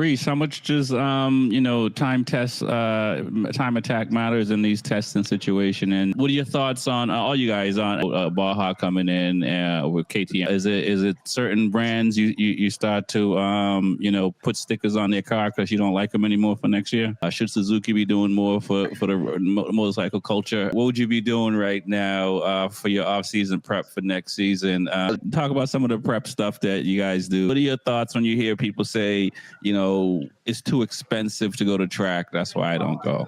Reese, how much does time attack matters in these testing situation? And what are your thoughts on all you guys on Baja coming in with KTM? Is it certain brands you start to put stickers on their car because you don't like them anymore for next year? Should Suzuki be doing more for the motorcycle culture? What would you be doing right now for your off-season prep for next season? Talk about some of the prep stuff that you guys do. What are your thoughts when you hear people say, it's too expensive to go to track, that's why I don't go?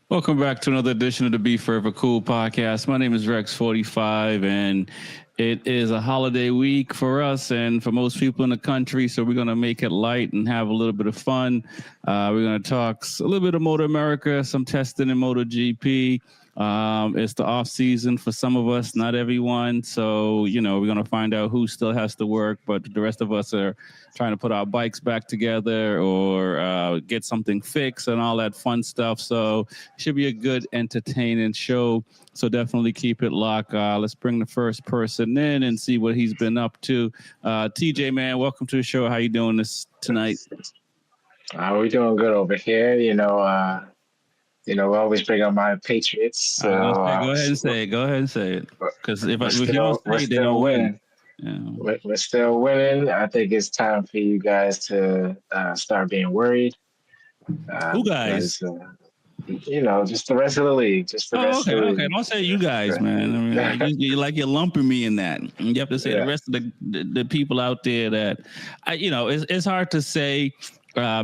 Welcome back to another edition of the Be Forever Cool podcast. My name is Rex Fortyfive, and it is a holiday week for us and for most people in the country, so we're going to make it light and have a little bit of fun. We're going to talk a little bit of MotoAmerica, some testing in MotoGP. It's the off season for some of us, not everyone. So, we're going to find out who still has to work, but the rest of us are trying to put our bikes back together or get something fixed and all that fun stuff. So it should be a good, entertaining show. So definitely keep it locked. Let's bring the first person in and see what he's been up to. TJ, man, welcome to the show. How you doing this tonight? We're doing good over here. We always bring up my Patriots. So, go ahead and say it. Go ahead and say it. Because if you don't say it, they don't win. Yeah. We're still winning. I think it's time for you guys to start being worried. Who guys? Because, just the rest of the league. Just the rest of the league. Okay. Don't say you guys, man. I mean, you're lumping me in that. You have to say the rest of the people out there that, it's hard to say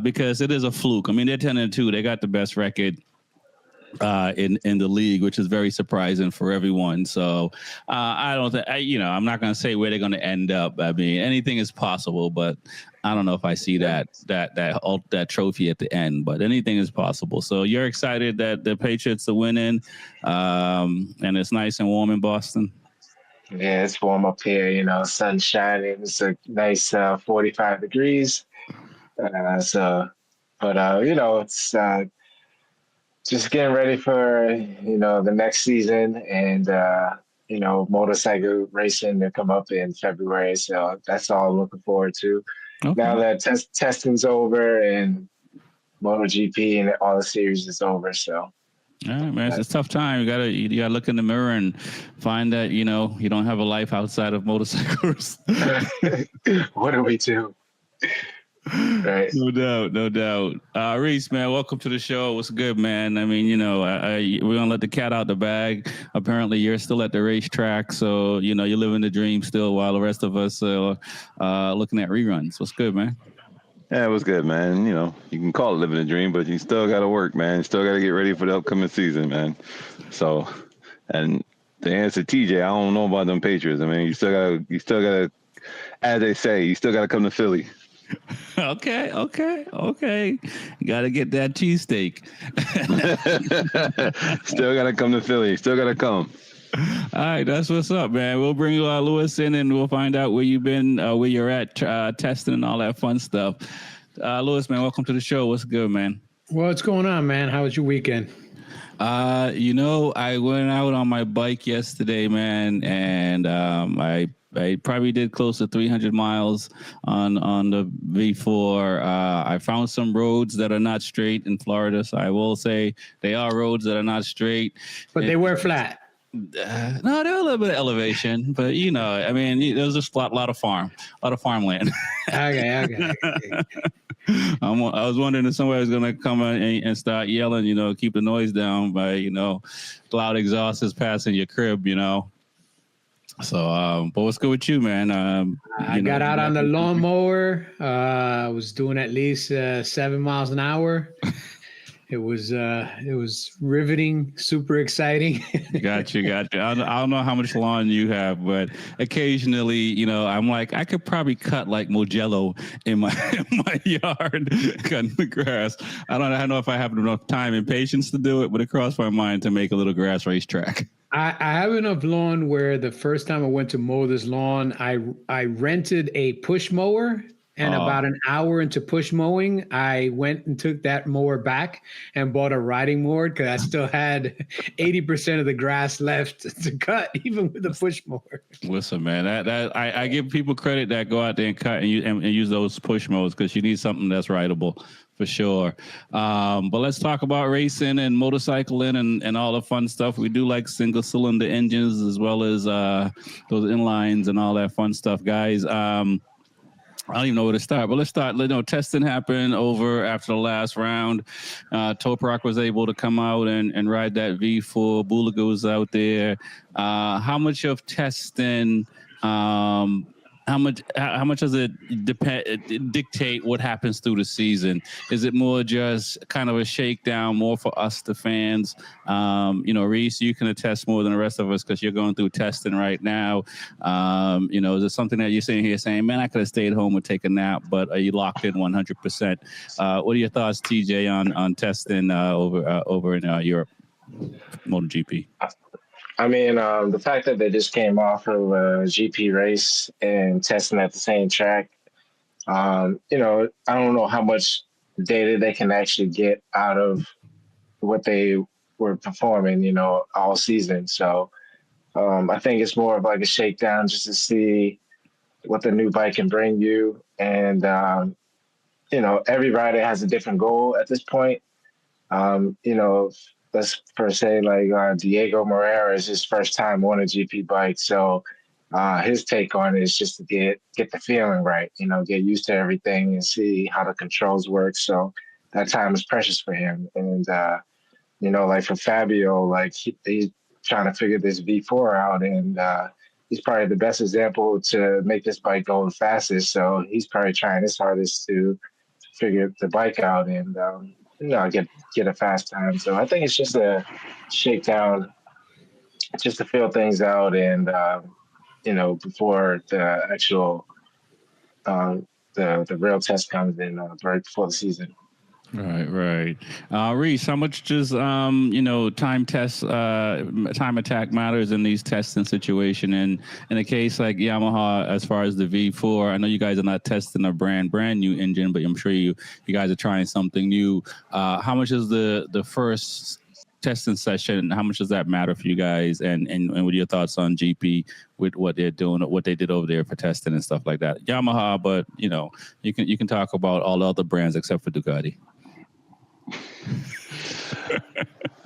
because it is a fluke. I mean, they're 10-2. They got the best record in the league, which is very surprising for everyone. So I don't think I'm not going to say where they're going to end up. I mean, anything is possible, but I don't know if I see that trophy at the end. But anything is possible. So you're excited that the Patriots are winning, and it's nice and warm in Boston. Yeah, it's warm up here. Sun shining. It's a nice 45 degrees. It's just getting ready for, the next season and, motorcycle racing to come up in February. So that's all I'm looking forward to. Okay. Now that testing's over and MotoGP and all the series is over. So. All right, man. It's a tough time. You gotta look in the mirror and find that, you don't have a life outside of motorcycles. What do we do? Right. No doubt. Reese, man, welcome to the show. What's good, man? I mean, we're going to let the cat out the bag. Apparently, you're still at the racetrack, so, you're living the dream still while the rest of us are looking at reruns. What's good, man? Yeah, it was good, man. You can call it living a dream, but you still got to work, man. You still got to get ready for the upcoming season, man. So, and to answer TJ, I don't know about them Patriots. I mean, you still got to, as they say, you still got to come to Philly. Okay. You got to get that cheesesteak. Still got to come to Philly. Still got to come. All right, that's what's up, man. We'll bring Lewis in and we'll find out where you've been, where you're at, testing and all that fun stuff. Lewis, man, welcome to the show. What's good, man? What's going on, man? How was your weekend? I went out on my bike yesterday, man, and I probably did close to 300 miles on the V4. I found some roads that are not straight in Florida, so I will say they are roads that are not straight. But they were flat. No, there was a little bit of elevation, but there was just a lot of farmland. Okay. I was wondering if somebody was gonna come and start yelling, keep the noise down by loud exhaust is passing your crib, So, but what's good with you, man? I got out on the lawnmower. I was doing at least 7 miles an hour. It was riveting, super exciting. Got you. I don't know how much lawn you have, but occasionally, I'm like, I could probably cut like Mojello in my yard, cutting the grass. I don't know if I have enough time and patience to do it, but it crossed my mind to make a little grass racetrack. I have enough lawn where the first time I went to mow this lawn, I rented a push mower And about an hour into push mowing, I went and took that mower back and bought a riding mower because I still had 80% of the grass left to cut, even with the push mower. Listen, man, I give people credit that go out there and cut and use those push modes because you need something that's rideable for sure. But let's talk about racing and motorcycling and all the fun stuff. We do like single cylinder engines as well as those inlines and all that fun stuff, guys. I don't even know where to start, but let's start. Testing happened over after the last round. Toprak was able to come out and ride that V4. Bulaga was out there. How much of testing? How much does it dictate what happens through the season? Is it more just kind of a shakedown, more for us, the fans? Reese, you can attest more than the rest of us because you're going through testing right now. Is it something that you're sitting here saying, man, I could have stayed home and take a nap, but are you locked in 100%? What are your thoughts, TJ, on testing over in Europe, MotoGP? I mean, the fact that they just came off of a GP race and testing at the same track, I don't know how much data they can actually get out of what they were performing, all season. So I think it's more of like a shakedown just to see what the new bike can bring you. And, every rider has a different goal at this point. Let's first say like Diego Moreira is his first time on a GP bike. So his take on it is just to get the feeling right, get used to everything and see how the controls work. So that time is precious for him. And, like for Fabio, like he's trying to figure this V4 out and he's probably the best example to make this bike go the fastest. So he's probably trying his hardest to figure the bike out and, get a fast time. So I think it's just a shakedown, just to feel things out and, before the actual, the real test comes in right before the season. Right. Reese, how much does time attack matters in these testing situation? And in a case like Yamaha, as far as the V4, I know you guys are not testing a brand new engine, but I'm sure you guys are trying something new. How much is the first testing session? How much does that matter for you guys? And what are your thoughts on GP with what they're doing, what they did over there for testing and stuff like that? Yamaha, but you can talk about all the other brands except for Ducati.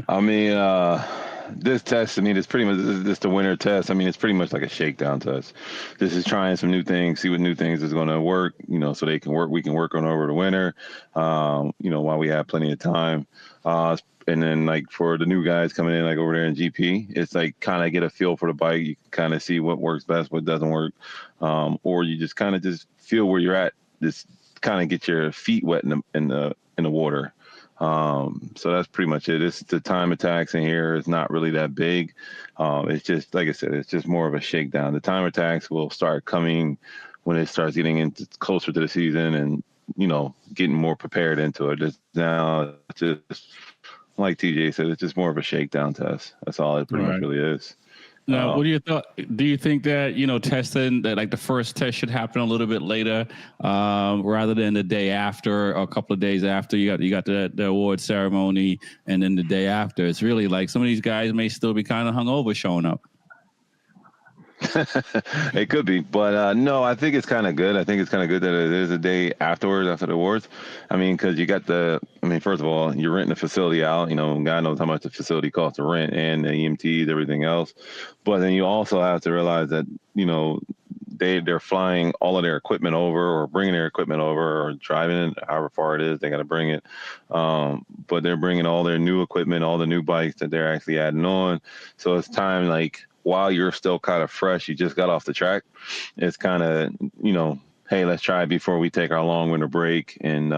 I mean, this test, it's pretty much this the winter test. It's pretty much like a shakedown test. This is trying some new things, see what new things is going to work, so we can work on over the winter, while we have plenty of time. And then like for the new guys coming in, like over there in GP, it's like kind of get a feel for the bike. You can kind of see what works best, what doesn't work. Or you just kind of just feel where you're at. Just kind of get your feet wet in the water. So that's pretty much it. It's the time attacks in here is not really that big. It's just, like I said, it's just more of a shakedown. The time attacks will start coming when it starts getting into closer to the season and, getting more prepared into it. It's now just like TJ said, it's just more of a shakedown test. That's all it pretty much really is. Now, what are your thoughts? Do you think that, testing, that like the first test should happen a little bit later rather than the day after or a couple of days after? You got the award ceremony and then the day after. It's really like some of these guys may still be kind of hungover showing up. It could be, but no, I think it's kind of good. I think it's kind of good that it is a day afterwards, after the awards. Because you got first of all, you're renting the facility out. God knows how much the facility costs to rent and the EMTs, everything else. But then you also have to realize that, they're flying all of their equipment over or bringing their equipment over or driving it, however far it is, they got to bring it. But they're bringing all their new equipment, all the new bikes that they're actually adding on. So it's time, like, while you're still kind of fresh, you just got off the track, it's kind of, hey, let's try it before we take our long winter break and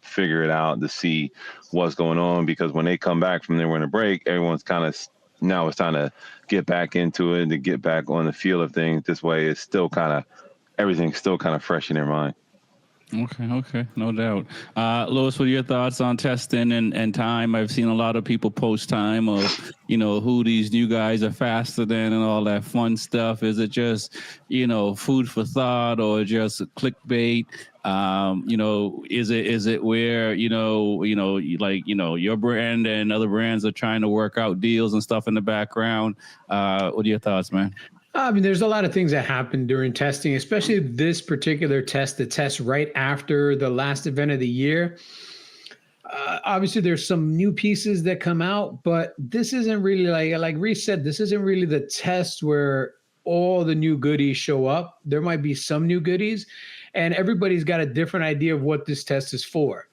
figure it out to see what's going on. Because when they come back from their winter break, everyone's kind of, now it's time to get back into it, to get back on the feel of things. This way, it's still kind of, everything's still kind of fresh in their mind. Okay, no doubt. Louis, what are your thoughts on testing and time? I've seen a lot of people post time of, who these new guys are faster than and all that fun stuff. Is it just, food for thought or just clickbait? Is it where, your brand and other brands are trying to work out deals and stuff in the background? What are your thoughts, man? I mean, there's a lot of things that happen during testing, especially this particular test, the test right after the last event of the year. Obviously, there's some new pieces that come out, but this isn't really like Reese said, this isn't really the test where all the new goodies show up. There might be some new goodies, and everybody's got a different idea of what this test is for.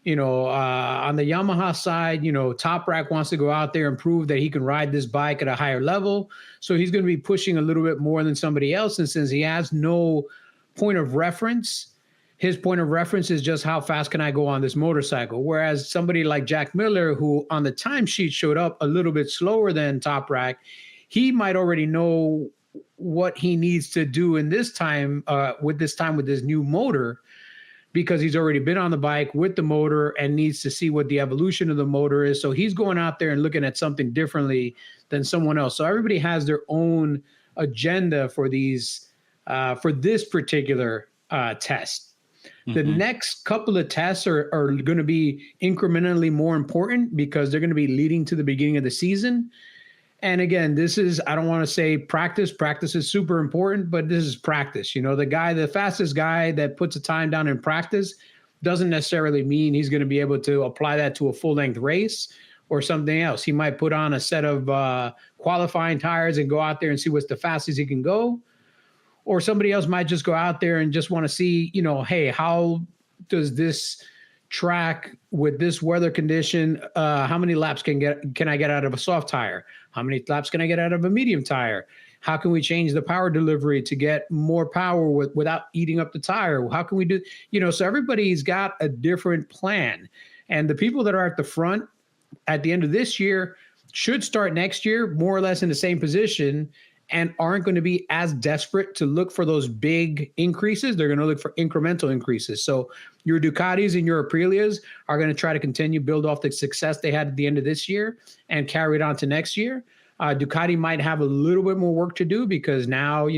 On the Yamaha side, Top Rack wants to go out there and prove that he can ride this bike at a higher level. So he's going to be pushing a little bit more than somebody else. And since he has no point of reference, his point of reference is just how fast can I go on this motorcycle? Whereas somebody like Jack Miller, who on the timesheet showed up a little bit slower than Top Rack, he might already know what he needs to do in this time with this new motor, because he's already been on the bike with the motor and needs to see what the evolution of the motor is. So he's going out there and looking at something differently than someone else. So everybody has their own agenda for this particular test. Mm-hmm. The next couple of tests are going to be incrementally more important because they're going to be leading to the beginning of the season. And again, this is, I don't want to say practice. Practice is super important, but this is practice. The fastest guy that puts a time down in practice doesn't necessarily mean he's going to be able to apply that to a full-length race or something else. He might put on a set of qualifying tires and go out there and see what's the fastest he can go. Or somebody else might just go out there and just want to see, hey, how does this track with this weather condition, how many laps can I get out of a soft tire? How many laps can I get out of a medium tire? How can we change the power delivery to get more power without eating up the tire? How can we do, so everybody's got a different plan. And the people that are at the front at the end of this year should start next year more or less in the same position and aren't going to be as desperate to look for those big increases. They're going to look for incremental increases. So your Ducatis and your Aprilias are going to try to continue build off the success they had at the end of this year and carry it on to next year. Ducati might have a little bit more work to do because now,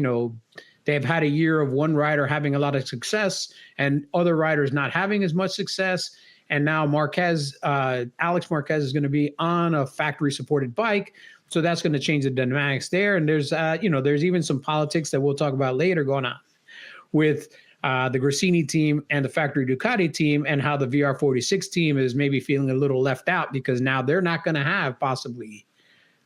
they've had a year of one rider having a lot of success and other riders not having as much success. And now Alex Marquez is going to be on a factory supported bike. So that's going to change the dynamics there. And there's even some politics that we'll talk about later going on with the Grassini team and the factory Ducati team, and how the VR46 team is maybe feeling a little left out because now they're not going to have possibly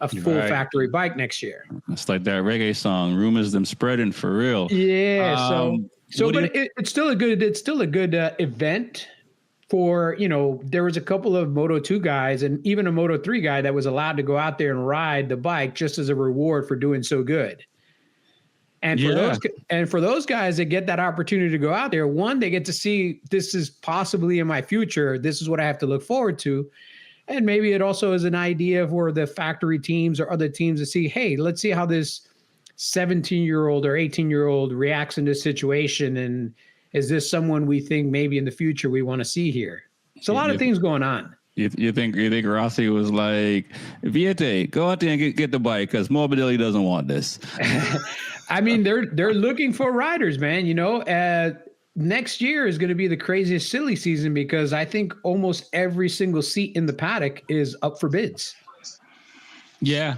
a full factory bike next year. It's like that reggae song, rumors them spreading for real. Yeah. It's still a good event. For, there was a couple of Moto2 guys and even a Moto3 guy that was allowed to go out there and ride the bike just as a reward for doing so good. And for those guys that get that opportunity to go out there, one, they get to see this is possibly in my future. This is what I have to look forward to. And maybe it also is an idea for the factory teams or other teams to see, hey, let's see how this 17-year-old or 18-year-old reacts in this situation. And is this someone we think maybe in the future we want to see here? It's a lot of things going on. You think Rossi was like, Viete, go out there and get the bike because Morbidelli doesn't want this. I mean, they're looking for riders, man. Next year is going to be the craziest silly season because I think almost every single seat in the paddock is up for bids. Yeah,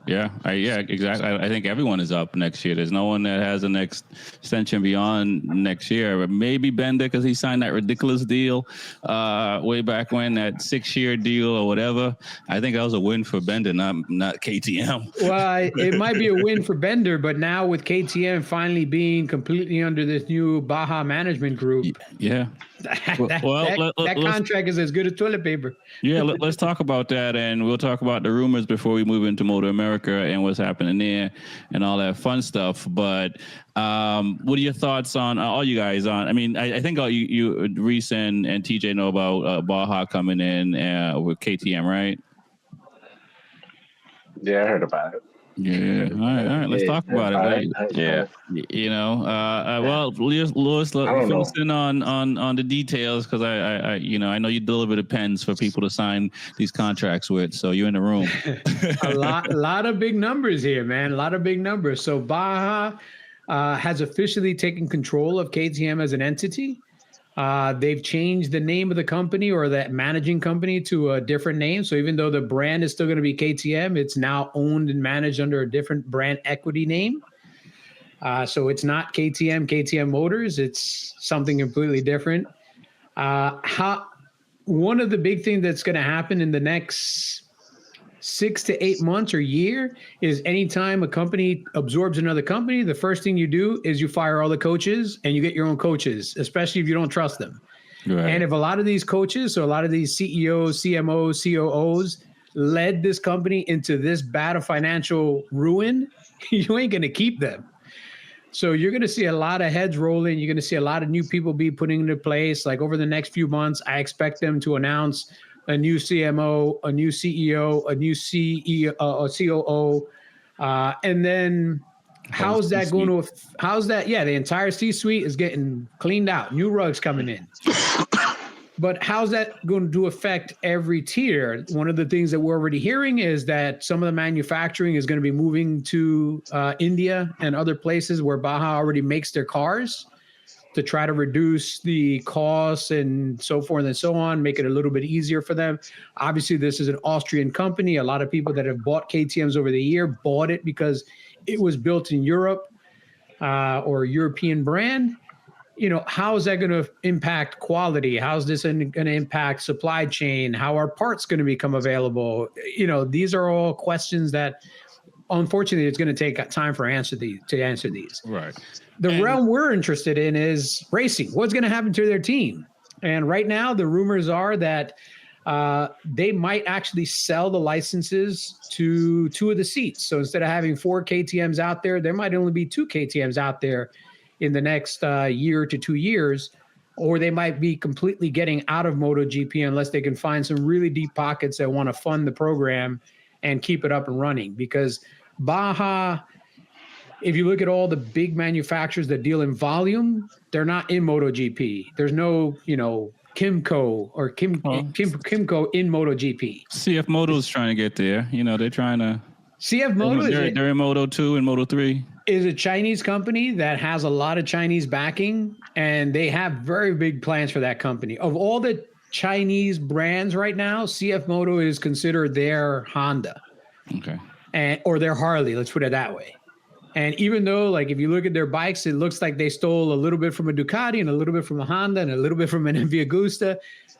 exactly. I think everyone is up next year. There's no one that has an extension beyond next year. But maybe Bender, because he signed that ridiculous deal way back when, that 6-year deal or whatever. I think that was a win for Bender, not KTM. Well, it might be a win for Bender, but now with KTM finally being completely under this new Baja management group. Yeah. That contract is as good as toilet paper. Yeah, let's talk about that, and we'll talk about the rumors before we move into MotoAmerica and what's happening there and all that fun stuff. But what are your thoughts on all you guys on? I mean, I think you Reese and TJ know about Baja coming in with KTM, right? Yeah, I heard about it. Yeah. All right. Let's talk about it. Yeah. Well, Lewis, I don't fill know. us in on the details because I know you deliver the pens for people to sign these contracts with. So you're in the room. A lot of big numbers here, man. A lot of big numbers. So Baja has officially taken control of KTM as an entity. They've changed the name of the company or that managing company to a different name. So even though the brand is still going to be KTM, it's now owned and managed under a different brand equity name. So it's not KTM Motors. It's something completely different. One of the big things that's going to happen in the next 6 to 8 months or year is anytime a company absorbs another company, the first thing you do is you fire all the coaches and you get your own coaches, especially if you don't trust them. Right. And if a lot of these coaches, so a lot of these CEOs, CMOs, COOs led this company into this bad of financial ruin, you ain't going to keep them. So you're going to see a lot of heads rolling. You're going to see a lot of new people be putting into place. Like over the next few months, I expect them to announce a new CMO, a new CEO, a new CEO, a COO, and then how's that going to? How's that? Yeah, the entire C-suite is getting cleaned out. New rugs coming in. But how's that going to affect every tier? One of the things that we're already hearing is that some of the manufacturing is going to be moving to India and other places where Baja already makes their cars, to try to reduce the costs and so forth and so on, make it a little bit easier for them. Obviously, this is an Austrian company. A lot of people that have bought KTMs over the year bought it because it was built in Europe or a European brand. How is that going to impact quality? How's this going to impact supply chain? How are parts going to become available? These are all questions that, unfortunately, it's going to take time to answer these. Right. The realm we're interested in is racing. What's going to happen to their team? And right now, the rumors are that they might actually sell the licenses to 2 of the seats. So instead of having 4 KTMs out there might only be 2 KTMs out there in the next year to 2 years, or they might be completely getting out of MotoGP unless they can find some really deep pockets that want to fund the program and keep it up and running. Because Baja, if you look at all the big manufacturers that deal in volume, they're not in MotoGP. There's no, Kimco or Kimco in MotoGP. CF Moto is trying to get there. They're trying to. CF Moto they're in Moto 2 and Moto 3. Is a Chinese company that has a lot of Chinese backing, and they have very big plans for that company. Of all the Chinese brands right now, CF Moto is considered their Honda. Okay. Or their Harley, let's put it that way. And even though, if you look at their bikes, it looks like they stole a little bit from a Ducati and a little bit from a Honda and a little bit from an MV Agusta,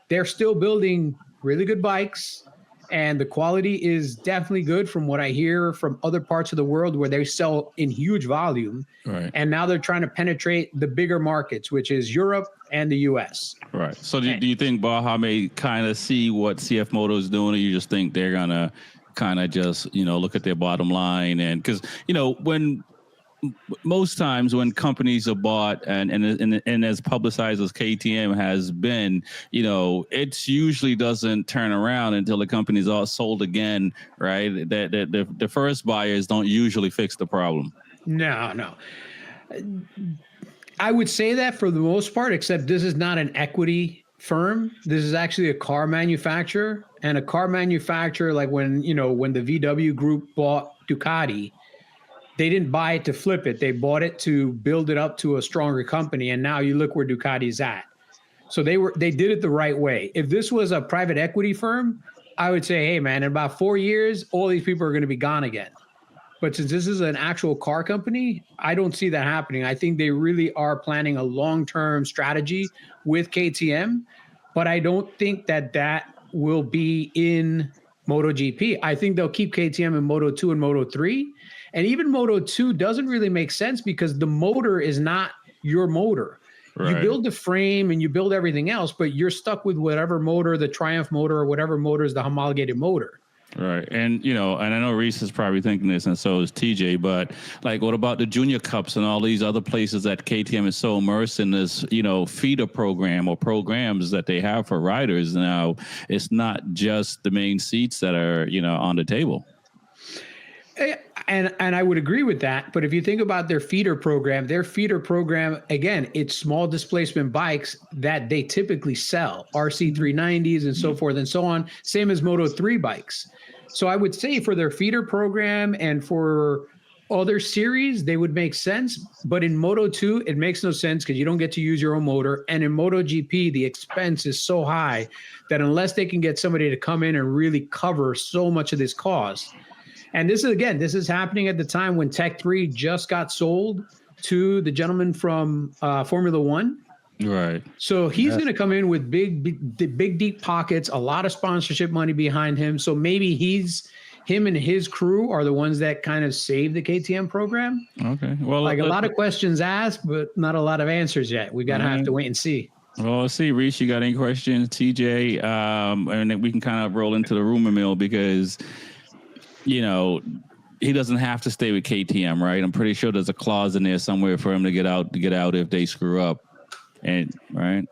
they're still building really good bikes. And the quality is definitely good from what I hear from other parts of the world where they sell in huge volume. Right. And now they're trying to penetrate the bigger markets, which is Europe and the U.S. Right. So do you think Baja may kind of see what CF Moto is doing, or you just think they're going to kind of just, look at their bottom line? And because, when most times when companies are bought and as publicized as KTM has been, it usually doesn't turn around until the company's all sold again, right? That the first buyers don't usually fix the problem. No. I would say that for the most part, except this is not an equity firm. This is actually a car manufacturer, and a car manufacturer, like when the VW group bought Ducati, they didn't buy it to flip it. They bought it to build it up to a stronger company. And now you look where Ducati's at. So they did it the right way. If this was a private equity firm, I would say, hey man, in about 4 years, all these people are going to be gone again. But since this is an actual car company, I don't see that happening. I think they really are planning a long-term strategy with KTM, but I don't think that will be in MotoGP. I think they'll keep KTM in Moto 2 and Moto 3. And even Moto 2 doesn't really make sense because the motor is not your motor. Right. You build the frame and you build everything else, but you're stuck with whatever motor, the Triumph motor or whatever motor is the homologated motor. Right. And, and I know Reese is probably thinking this, and so is TJ, but what about the Junior Cups and all these other places that KTM is so immersed in this, feeder program or programs that they have for riders now? It's not just the main seats that are, on the table. And I would agree with that. But if you think about their feeder program, again, it's small displacement bikes that they typically sell, RC 390s and so forth and so on. Same as Moto 3 bikes. So I would say for their feeder program and for other series, they would make sense. But in Moto 2, it makes no sense because you don't get to use your own motor. And in MotoGP, the expense is so high that unless they can get somebody to come in and really cover so much of this cost. And this is happening at the time when Tech 3 just got sold to the gentleman from Formula One. Right. So he's going to come in with big, deep pockets, a lot of sponsorship money behind him. So maybe him and his crew are the ones that kind of save the KTM program. Okay. Well, like a lot of questions asked, but not a lot of answers yet. We're going to have to wait and see. Well, let's see, Reese, you got any questions? TJ, and then we can kind of roll into the rumor mill because, you know, he doesn't have to stay with KTM, right? I'm pretty sure there's a clause in there somewhere for him to get out if they screw up. And right.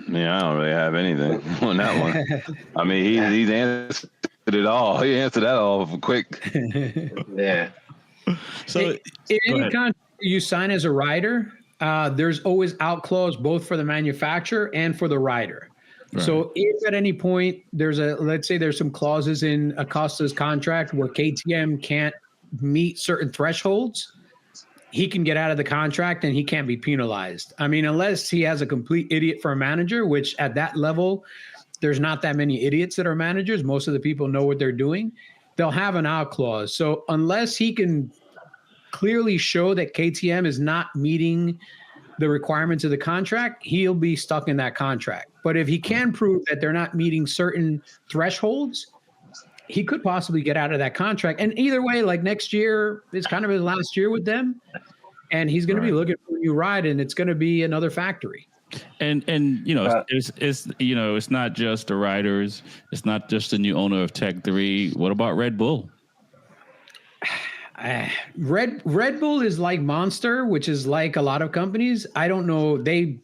Yeah, I don't really have anything on that one. I mean, he's answered it all. He answered that all quick. Yeah. So in any contract you sign as a rider, there's always out clause both for the manufacturer and for the rider. Right. So if at any point let's say there's some clauses in Acosta's contract where KTM can't meet certain thresholds, he can get out of the contract and he can't be penalized. I mean, unless he has a complete idiot for a manager, which at that level, there's not that many idiots that are managers. Most of the people know what they're doing. They'll have an out clause. So unless he can clearly show that KTM is not meeting the requirements of the contract, he'll be stuck in that contract. But if he can prove that they're not meeting certain thresholds, he could possibly get out of that contract. And either way, like next year is kind of his last year with them, and he's going to be looking for a new ride, and it's going to be another factory. And you know, it's not just the riders, it's not just the new owner of Tech 3. What about Red Bull? Red Bull is like Monster, which is like a lot of companies. I don't know. They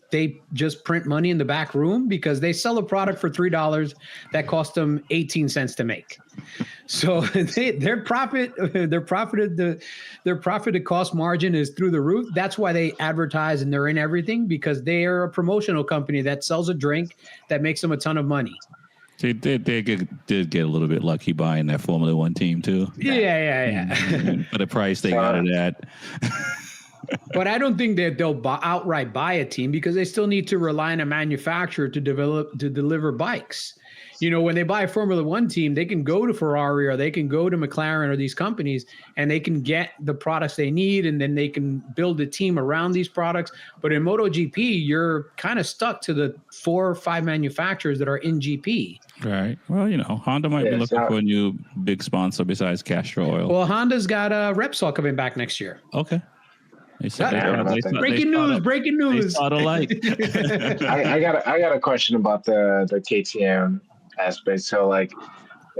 just print money in the back room because they sell a product for $3 that cost them 18 cents to make. So their profit to cost margin is through the roof. That's why they advertise and they're in everything, because they are a promotional company that sells a drink that makes them a ton of money. They did get a little bit lucky buying that Formula One team too. Yeah. For the price they got it at. But I don't think that they'll outright buy a team because they still need to rely on a manufacturer to deliver bikes. You know, when they buy a Formula One team, they can go to Ferrari or they can go to McLaren or these companies and they can get the products they need, and then they can build a team around these products. But in MotoGP, you're kind of stuck to the 4 or 5 manufacturers that are in GP. Right. Well, you know, Honda might be looking for a new big sponsor besides Castro Oil. Well, Honda's got Repsol coming back next year. Okay. Breaking news! They thought alike. I got a question about the KTM aspect. So, like,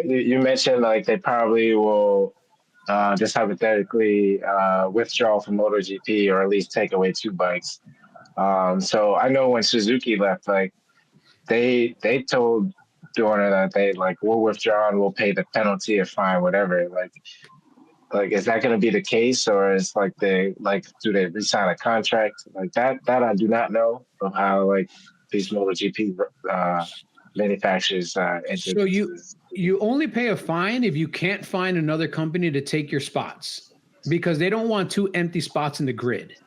you mentioned, like, they probably will just hypothetically withdraw from MotoGP or at least take away 2 bikes. So I know when Suzuki left, like, they told the owner that they, like, we'll withdraw and we'll pay the penalty or fine, whatever. Like, is that going to be the case, or is do they re-sign a contract like that? That I do not know of how, like, these MotoGP manufacturers enter. So you only pay a fine if you can't find another company to take your spots, because they don't want 2 empty spots in the grid.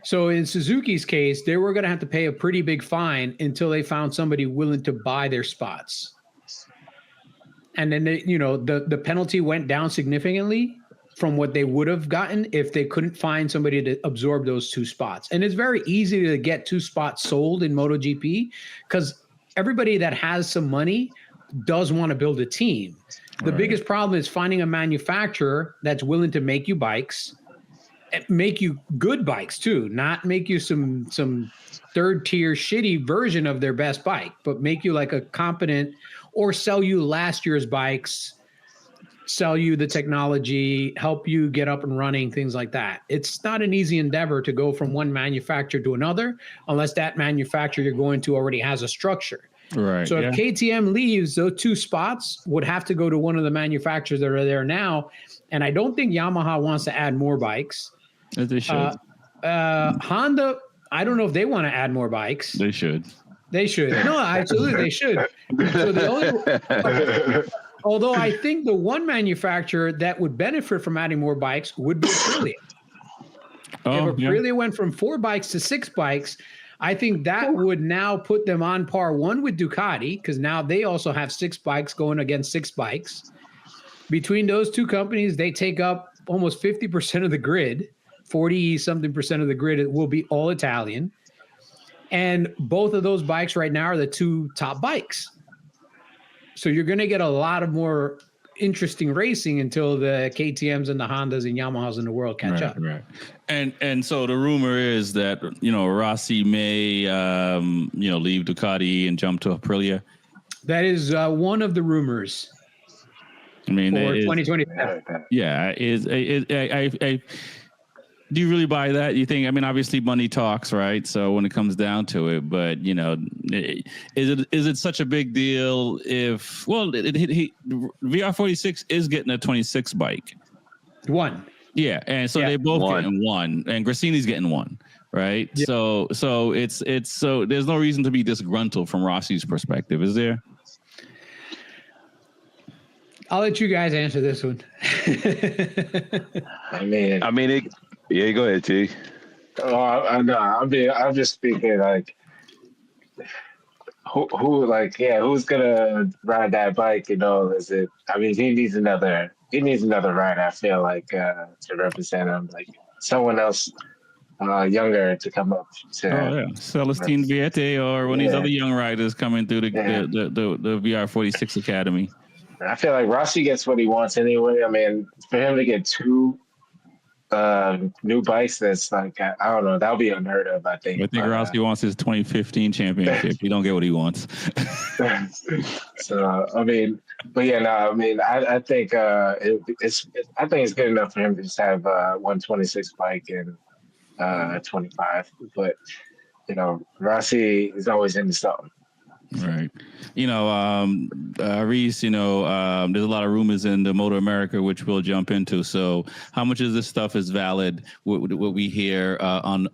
So in Suzuki's case, they were going to have to pay a pretty big fine until they found somebody willing to buy their spots. And then, the penalty went down significantly from what they would have gotten if they couldn't find somebody to absorb those 2 spots. And it's very easy to get 2 spots sold in MotoGP because everybody that has some money does want to build a team. The biggest problem is finding a manufacturer that's willing to make you bikes, make you good bikes too, not make you some 3rd-tier shitty version of their best bike, but make you like a competent, or sell you last year's bikes, sell you the technology, help you get up and running, things like that. It's not an easy endeavor to go from one manufacturer to another unless that manufacturer you're going to already has a structure. Right. So if KTM leaves, those 2 spots would have to go to one of the manufacturers that are there now. And I don't think Yamaha wants to add more bikes. They should. Honda, I don't know if they want to add more bikes. They should. They should. No, absolutely, they should. So although I think the one manufacturer that would benefit from adding more bikes would be Aprilia. If Aprilia went from 4 bikes to 6 bikes, I think that would now put them on par one with Ducati, because now they also have 6 bikes going against 6 bikes. Between those 2 companies, they take up almost 50% of the grid. 40-something% of the grid will be all Italian. And both of those bikes right now are the 2 top bikes. So you're going to get a lot of more interesting racing until the KTMs and the Hondas and Yamahas in the world catch up. Right. And so the rumor is that, Rossi may, leave Ducati and jump to Aprilia. That is one of the rumors. I mean, for 2020. Yeah. Do you really buy that? You think? I mean, obviously, money talks, right? So when it comes down to it, but is it such a big deal if? Well, VR46 is getting a 26 bike. One. Yeah, and so they both getting one, and Grassini's getting one, right? Yeah. So it's so there's no reason to be disgruntled from Rossi's perspective, is there? I'll let you guys answer this one. I mean, yeah, go ahead, T. Oh, no, I'm just speaking like, who's gonna ride that bike? Is it? I mean, he needs another rider. I feel like to represent him, like someone else younger to come up to. Celestine Viette or one of these other young riders coming through the VR46 Academy. I feel like Rossi gets what he wants anyway. I mean, for him to get 2 new bikes, that's like, I don't know, that'll be unheard of, I think. I think Rossi wants his 2015 championship. He don't get what he wants. So, I mean, but yeah, no, I mean, I think it's good enough for him to just have 126 bike and 25. But, Rossi is always into something. Right. Reese, there's a lot of rumors in the MotoAmerica, which we'll jump into. So how much of this stuff is valid, what we hear on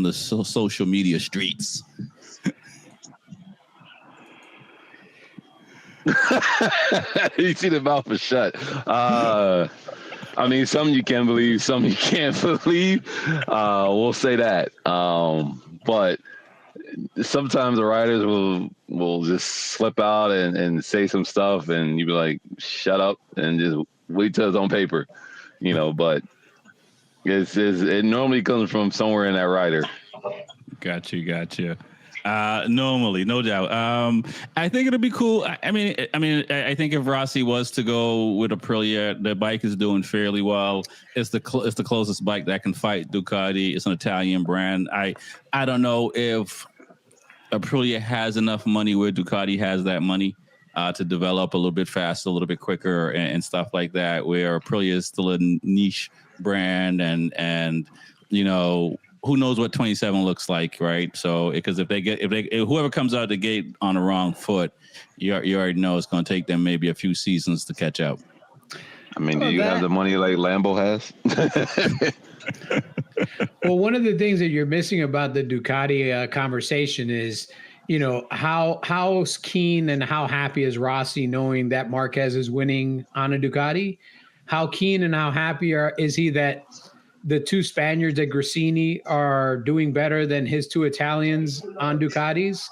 the social media streets? You see the mouth is shut. I mean, some you can believe, some you can't believe. We'll say that. But sometimes the riders will just slip out and say some stuff, and you be like, shut up and just wait till it's on paper, but it normally comes from somewhere in that rider. Gotcha. Normally, no doubt. I think it'll be cool. I mean, I think if Rossi was to go with Aprilia, the bike is doing fairly well. It's the closest bike that can fight Ducati. It's an Italian brand. I don't know if Aprilia has enough money where Ducati has that money to develop a little bit faster, a little bit quicker, and stuff like that. Where Aprilia is still a niche brand, and who knows what 27 looks like, right? So because if whoever comes out the gate on the wrong foot, you already know it's going to take them maybe a few seasons to catch up. I mean, do you have the money like Lambo has? Well, one of the things that you're missing about the Ducati conversation is, how keen and how happy is Rossi knowing that Marquez is winning on a Ducati? How keen and how happy is he that the 2 Spaniards at Grassini are doing better than his 2 Italians on Ducatis?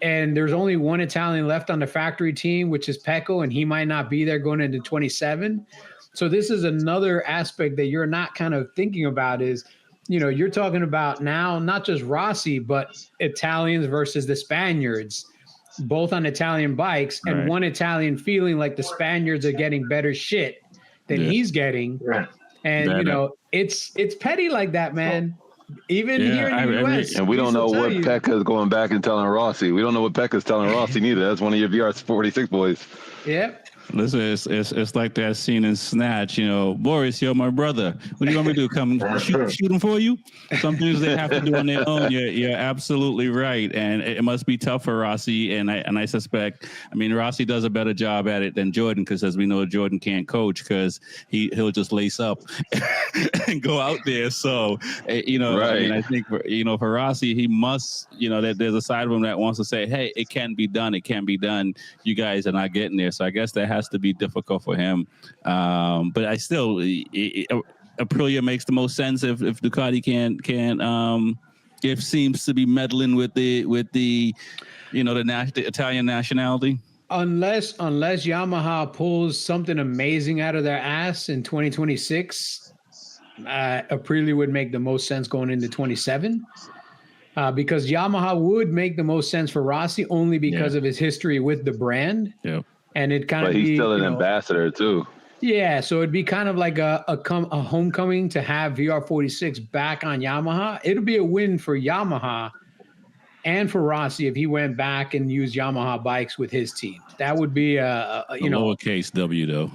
And there's only 1 Italian left on the factory team, which is Pecco, and he might not be there going into 27. So this is another aspect that you're not kind of thinking about is, you're talking about now, not just Rossi, but Italians versus the Spaniards, both on Italian bikes, and right. 1 Italian feeling like the Spaniards are getting better shit than he's getting. Right. And, it's petty like that, man. Even here in the U.S. And we don't know what Pekka's going back and telling Rossi. We don't know what Pekka's telling Rossi neither. That's one of your VR46 boys. Yep. Listen, it's like that scene in Snatch. You know, Boris, you're my brother. What do you want me to do? Come shoot him for you? Some things they have to do on their own. You're absolutely right, and it must be tough for Rossi. And I suspect, I mean, Rossi does a better job at it than Jordan, because as we know, Jordan can't coach because he'll just lace up and go out there. So you know, Right. I mean, I think for Rossi, he must, that there's a side of him that wants to say, hey, it can be done. It can be done. You guys are not getting there. So I guess that has to be difficult for him. But I still, Aprilia makes the most sense if Ducati can if seems to be meddling with the the Italian nationality. Unless Yamaha pulls something amazing out of their ass in 2026, Aprilia would make the most sense going into 27. Because Yamaha would make the most sense for Rossi only because of his history with the brand. Yeah. And it kind of But he's still an ambassador too. Yeah, so it'd be kind of like a homecoming to have VR46 back on Yamaha. It'll be a win for Yamaha and for Rossi if he went back and used Yamaha bikes with his team. That would be a lowercase W though.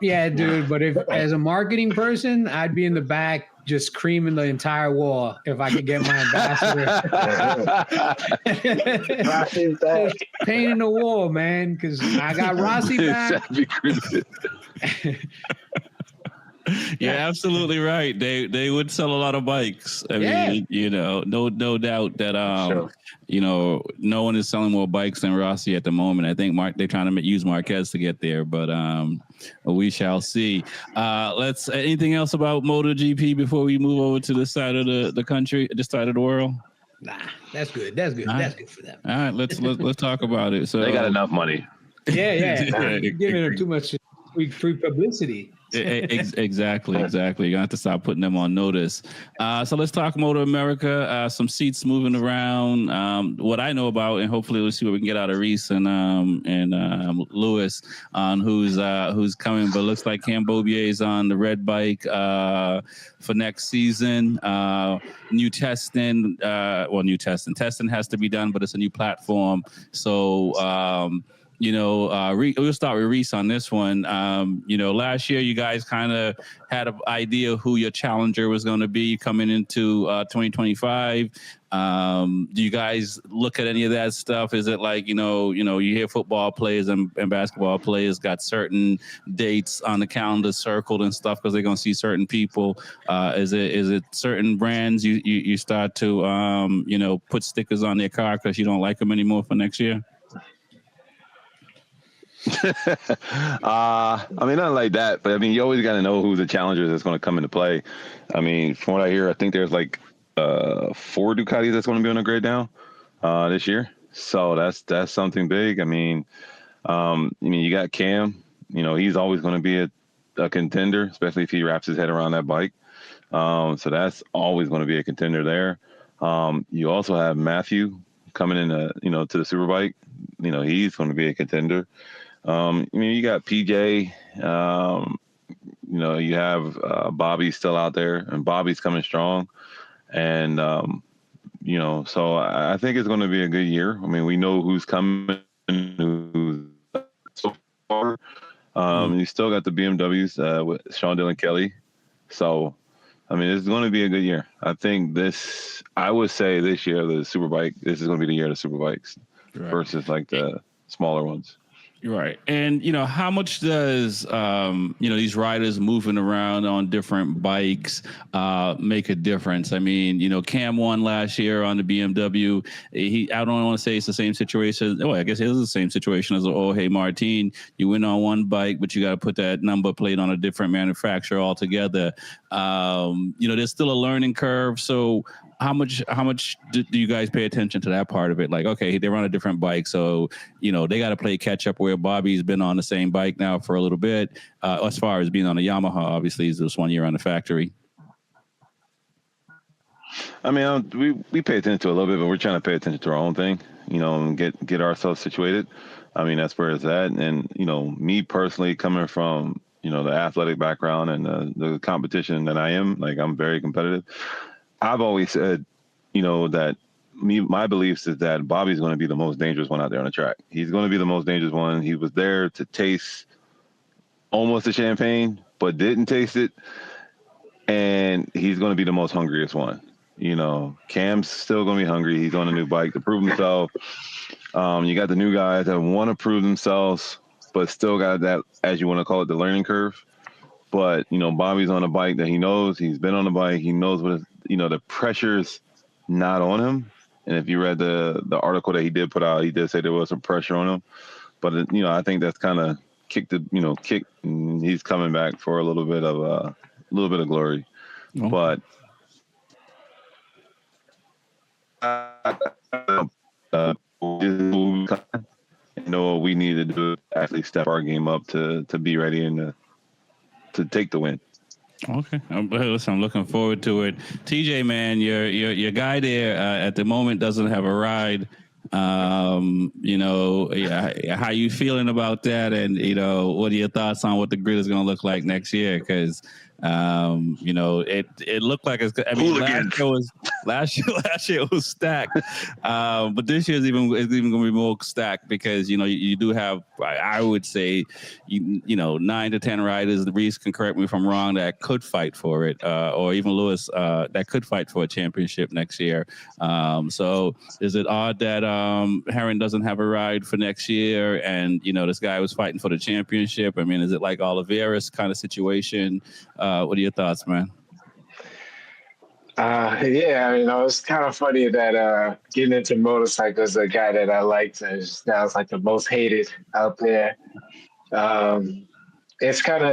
Yeah, dude. But if as a marketing person, I'd be in the back just creaming the entire wall if I could get my ambassador. Just painting the wall, man, because I got Rossi back. You're absolutely right. They would sell a lot of bikes. I mean, no doubt that Sure. No one is selling more bikes than Rossi at the moment. I think they're trying to use Marquez to get there, but we shall see. Anything else about MotoGP before we move over to this side of the country, this side of the world? Nah, that's good. That's good. That's good for them. All right, let's talk about it. So they got enough money. Yeah. You're giving them too much free publicity. Exactly. You're gonna have to stop putting them on notice. So let's talk MotoAmerica. Some seats moving around. What I know about, and hopefully we'll see what we can get out of Reese and Lewis on who's coming. But it looks like Cam Bobier is on the red bike for next season. New testing. Testing has to be done, but it's a new platform. So. We'll start with Reese on this one. Last year you guys kind of had an idea who your challenger was going to be coming into 2025. Do you guys look at any of that stuff? Is it like, you hear football players and basketball players got certain dates on the calendar circled and stuff because they're going to see certain people? Is it certain brands you start to, put stickers on their car because you don't like them anymore for next year? I mean, nothing like that, but I mean, you always got to know who the challenger that's going to come into play. I mean, from what I hear, I think there's like 4 Ducatis that's going to be on the grid now this year. So that's something big. I mean, you got Cam. He's always going to be a contender, especially if he wraps his head around that bike. So that's always going to be a contender there. You also have Matthew coming in, to the Superbike. He's going to be a contender. You got PJ, you have Bobby still out there, and Bobby's coming strong. And, so I think it's going to be a good year. I mean, we know who's coming, who's so far. You still got the BMWs with Sean Dillon Kelly. So, I mean, it's going to be a good year. I think I would say this year, the Superbike, this is going to be the year of the Superbikes versus like the smaller ones. Right. And, how much does, these riders moving around on different bikes make a difference? I mean, Cam won last year on the BMW. I don't want to say it's the same situation. Well, I guess it is the same situation as Jorge Martin. You win on one bike, but you got to put that number plate on a different manufacturer altogether. There's still a learning curve. So how much do you guys pay attention to that part of it? Like, okay, they're on a different bike, so they got to play catch up. Where Bobby's been on the same bike now for a little bit, as far as being on a Yamaha, obviously he's just 1 year on the factory. I mean, we pay attention to it a little bit, but we're trying to pay attention to our own thing, and get ourselves situated. I mean, that's where it's at. And me personally, coming from the athletic background and the competition that I am, like, I'm very competitive. I've always said, that my beliefs is that Bobby's going to be the most dangerous one out there on the track. He's going to be the most dangerous one. He was there to taste almost a champagne, but didn't taste it. And he's going to be the most hungriest one. You know, Cam's still going to be hungry. He's on a new bike to prove himself. You got the new guys that want to prove themselves, but still got that, as you want to call it, the learning curve. But, you know, Bobby's on a bike that he knows. He's been on the bike. He knows what, the pressure's not on him. And if you read the article that he did put out, he did say there was some pressure on him. But, I think that's kind of kicked, and he's coming back for a little bit of glory. Oh. But we need to do actually step our game up to be ready and to take the win. Okay, listen, I'm looking forward to it. TJ, man, your guy there at the moment doesn't have a ride. How you feeling about that? And what are your thoughts on what the grid is going to look like next year? Because it looked like it's. I mean, last year it was stacked, but this year is even going to be more stacked because you do have, I would say, 9 to 10 riders. Reese can correct me if I'm wrong, that could fight for it, or even Lewis that could fight for a championship next year. So is it odd that Herron doesn't have a ride for next year, and this guy was fighting for the championship? I mean, is it like Oliveira's kind of situation? What are your thoughts, man? It's kind of funny that getting into motorcycles, a guy that I liked now is like the most hated out there. It's kind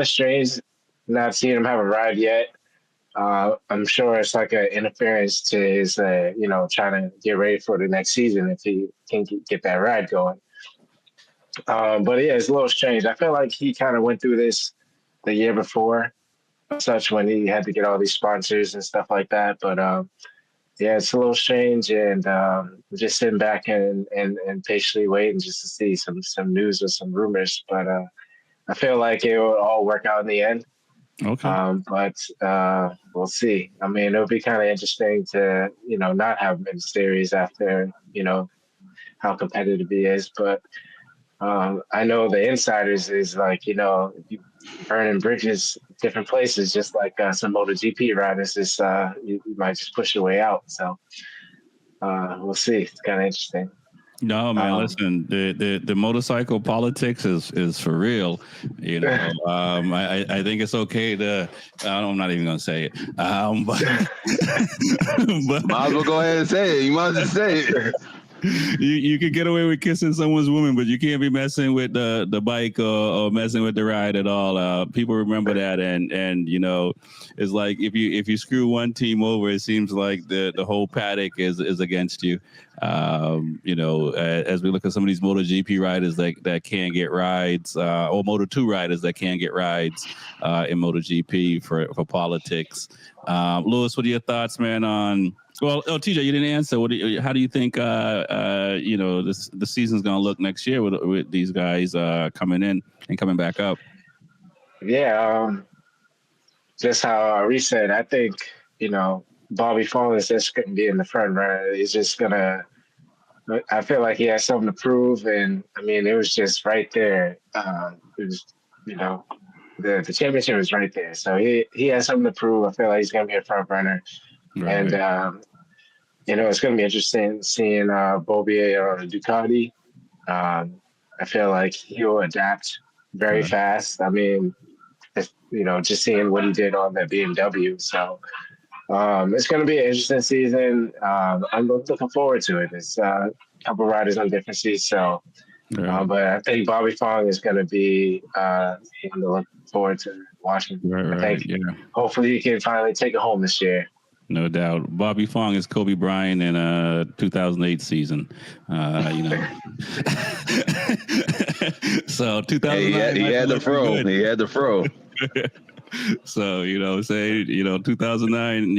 of strange not seeing him have a ride yet. I'm sure it's like an interference to his, trying to get ready for the next season if he can get that ride going. But yeah, it's a little strange. I feel like he kind of went through this the year before, such when he had to get all these sponsors and stuff like that. But it's a little strange, and just sitting back and patiently waiting just to see some news or some rumors. But I feel like it will all work out in the end. Okay. But we'll see. I mean, it'll be kind of interesting to not have him in the series after how competitive he is. But I know the insiders is like burning bridges different places, just like some MotoGP riders. Is you might just push your way out. So we'll see. It's kind of interesting. No, man, listen, the motorcycle politics is for real. I think it's okay to, I'm not even going to say it. But might as well go ahead and say it. You might as well say it. You can get away with kissing someone's woman, but you can't be messing with the bike or messing with the ride at all. People remember that, and it's like if you screw one team over, it seems like the whole paddock is against you. As we look at some of these MotoGP riders that can't get rides, or Moto2 riders that can't get rides in MotoGP for politics. Lewis, what are your thoughts, man, on? Well, TJ, you didn't answer. How do you think the season's going to look next year with these guys coming in and coming back up? Yeah, just how Reese said, I think Bobby Fong is just going to be in the front runner. He's just gonna. I feel like he has something to prove, and I mean, it was just right there. It was, the championship was right there, so he has something to prove. I feel like he's going to be a front runner. Right. And, it's going to be interesting seeing Bobier on a Ducati. I feel like he'll adapt very fast. I mean, just seeing what he did on that BMW. So it's going to be an interesting season. I'm looking forward to it. It's a couple riders on different seats. So, but I think Bobby Fong is going to be to look forward to watching. I think hopefully he can finally take it home this year. No doubt. Bobby Fong is Kobe Bryant in a 2008 season. So 2009. He had the fro. He had the fro. So, say, 2009,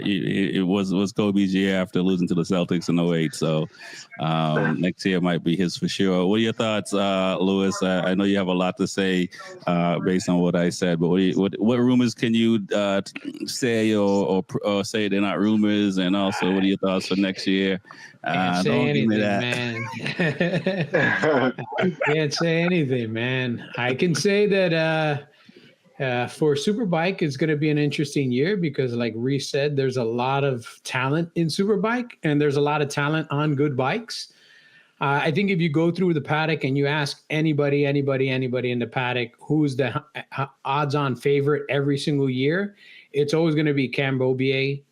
it was Kobe's year after losing to the Celtics in '08. So next year might be his for sure. What are your thoughts, Lewis? I know you have a lot to say based on what I said, but what rumors can you say or say they're not rumors? And also, what are your thoughts for next year? Can't say Don't give me anything, that. man. Can't say anything, man. I can say that for Superbike, it's going to be an interesting year because, like Reese said, there's a lot of talent in Superbike and there's a lot of talent on good bikes. I think if you go through the paddock and you ask anybody in the paddock who's the odds-on favorite every single year, it's always going to be Cam Beaubier.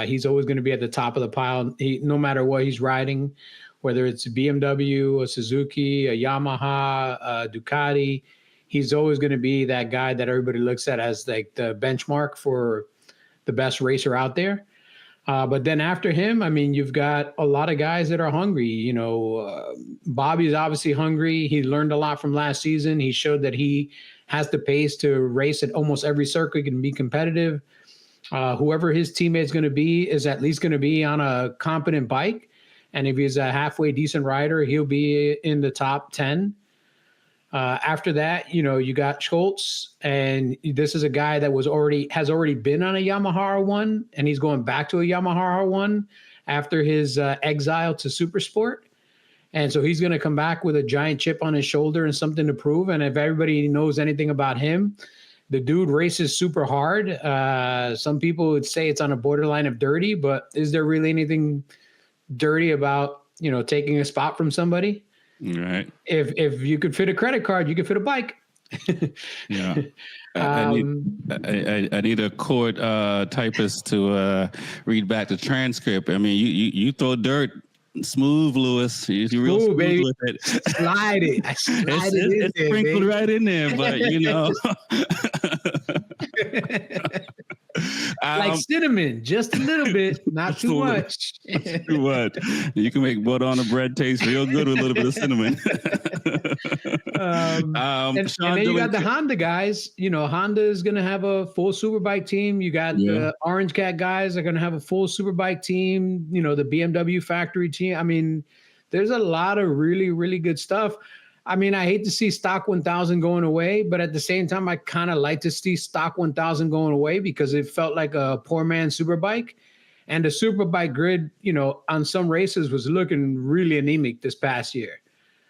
He's always going to be at the top of the pile, no matter what he's riding, whether it's a BMW, a Suzuki, a Yamaha, a Ducati. He's always going to be that guy that everybody looks at as like the benchmark for the best racer out there. But then after him, I mean, you've got a lot of guys that are hungry. Bobby's obviously hungry. He learned a lot from last season. He showed that he has the pace to race at almost every circuit and be competitive. Whoever his teammate is going to be is at least going to be on a competent bike. And if he's a halfway decent rider, he'll be in the top 10. After that, you got Schultz, and this is a guy that has already been on a Yamaha R1, and he's going back to a Yamaha R1 after his exile to Supersport. And so he's going to come back with a giant chip on his shoulder and something to prove. And if everybody knows anything about him, the dude races super hard. Some people would say it's on a borderline of dirty, but is there really anything dirty about, taking a spot from somebody? Right. If you could fit a credit card, you could fit a bike. Yeah. I need a court typist to read back the transcript. I mean, you throw dirt smooth, Lewis. You're real smooth baby. with it. Slide it. I slide it it's sprinkled baby. right in there, but like cinnamon, just a little bit, not too much. Too much. You can make butter on the bread taste real good with a little bit of cinnamon. And then you got the Honda guys. Honda is going to have a full Superbike team. You got the Orange Cat guys are going to have a full Superbike team. The BMW factory team. I mean, there's a lot of really, really good stuff. I mean, I hate to see Stock 1000 going away, but at the same time, I kind of like to see Stock 1000 going away because it felt like a poor man's Superbike. And the Superbike grid, on some races was looking really anemic this past year.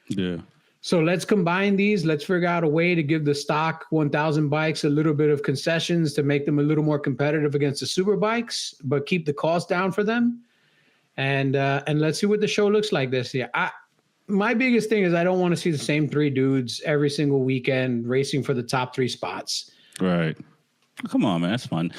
Yeah. So let's combine these. Let's figure out a way to give the Stock 1000 bikes a little bit of concessions to make them a little more competitive against the Superbikes, but keep the cost down for them. And let's see what the show looks like this year. My biggest thing is I don't want to see the same three dudes every single weekend racing for the top 3 spots. Right. Come on, man. That's fun.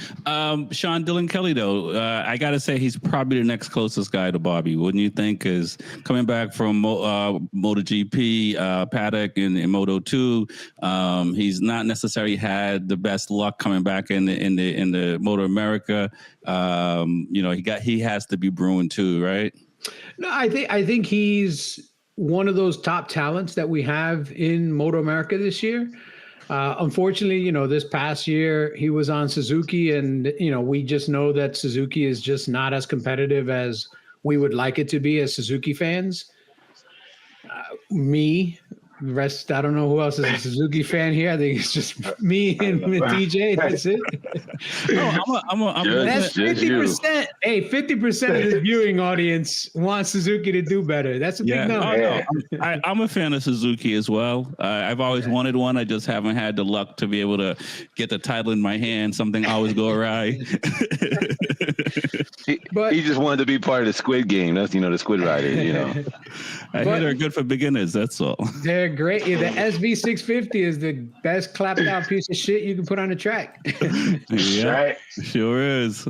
Sean Dillon Kelly, though, I got to say he's probably the next closest guy to Bobby, wouldn't you think? Because coming back from MotoGP, Paddock, and Moto2, he's not necessarily had the best luck coming back in the MotoAmerica. He has to be brewing too, right? No, I think he's one of those top talents that we have in MotoAmerica this year. Unfortunately, this past year he was on Suzuki, and we just know that Suzuki is just not as competitive as we would like it to be as Suzuki fans. The rest, I don't know who else is a Suzuki fan here. I think it's just me and TJ. That's it. That's 50%. Hey, 50% of the viewing audience wants Suzuki to do better. That's a big number. I'm a fan of Suzuki as well. I've always wanted one. I just haven't had the luck to be able to get the title in my hand. Something always go awry. He just wanted to be part of the Squid Game. That's the Squid Rider. I hear they're good for beginners. That's all. They're great. Yeah, the SV650 is the best clapped out piece of shit you can put on a track. Yeah, right. Sure is.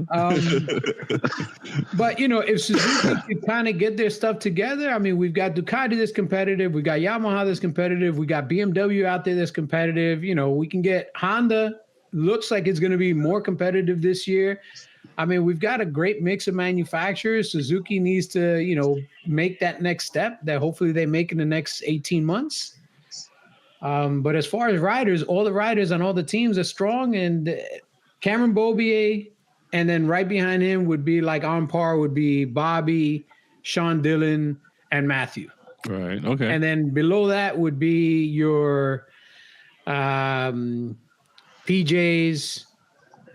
But if Suzuki could kind of get their stuff together, I mean, we've got Ducati that's competitive, we got Yamaha that's competitive, we got BMW out there that's competitive. We can get Honda. Looks like it's going to be more competitive this year. I mean, we've got a great mix of manufacturers. Suzuki needs to, make that next step that hopefully they make in the next 18 months. But as far as riders, all the riders on all the teams are strong, and Cameron Beaubier, and then right behind him would be like on par would be Bobby, Sean Dillon, and Matthew. Right. Okay. And then below that would be your PJs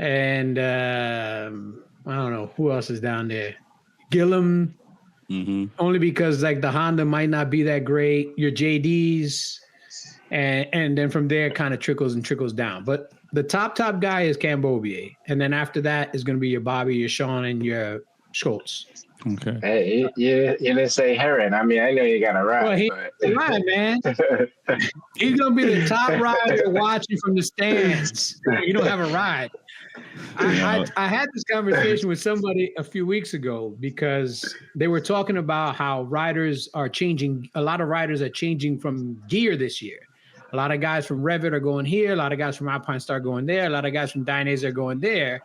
and I don't know who else is down there. Gillum, only because like the Honda might not be that great. Your JDs, and then from there kind of trickles down. But the top guy is Cam Beaubier, and then after that is going to be your Bobby, your Sean, and your Schultz. Okay. Hey, you didn't say Heron. I mean, I know you got a ride. Well, he's right, man. He's gonna be the top rider watching from the stands. You don't have a ride. I had this conversation with somebody a few weeks ago because they were talking about how riders are changing. A lot of riders are changing from gear this year. A lot of guys from Revit are going here. A lot of guys from Alpine Star going there. A lot of guys from Dainese are going there.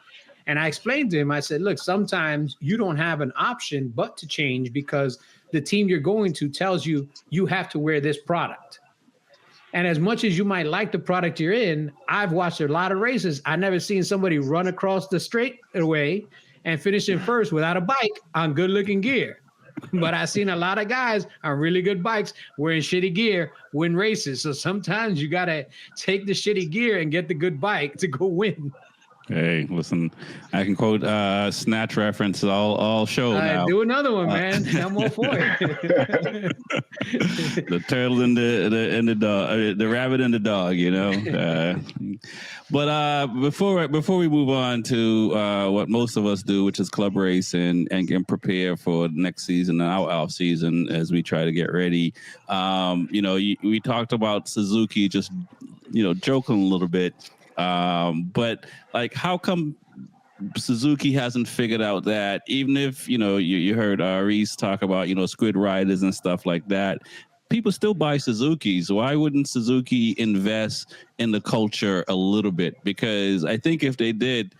And I explained to him, I said, look, sometimes you don't have an option but to change because the team you're going to tells you you have to wear this product. And as much as you might like the product you're in, I've watched a lot of races. I've never seen somebody run across the straightaway and finish in first without a bike on good-looking gear. But I've seen a lot of guys on really good bikes wearing shitty gear win races. So sometimes you got to take the shitty gear and get the good bike to go win. Hey, listen, I can quote Snatch reference all show now. Do another one, man. I'm all for it. The turtle and the dog, the rabbit and the dog, you know. But before we move on to what most of us do, which is club race and prepare for next season, our off season, as we try to get ready. We talked about Suzuki, just joking a little bit. But like, how come Suzuki hasn't figured out that even if, you heard Reese talk about, squid riders and stuff like that, people still buy Suzukis. Why wouldn't Suzuki invest in the culture a little bit? Because I think if they did,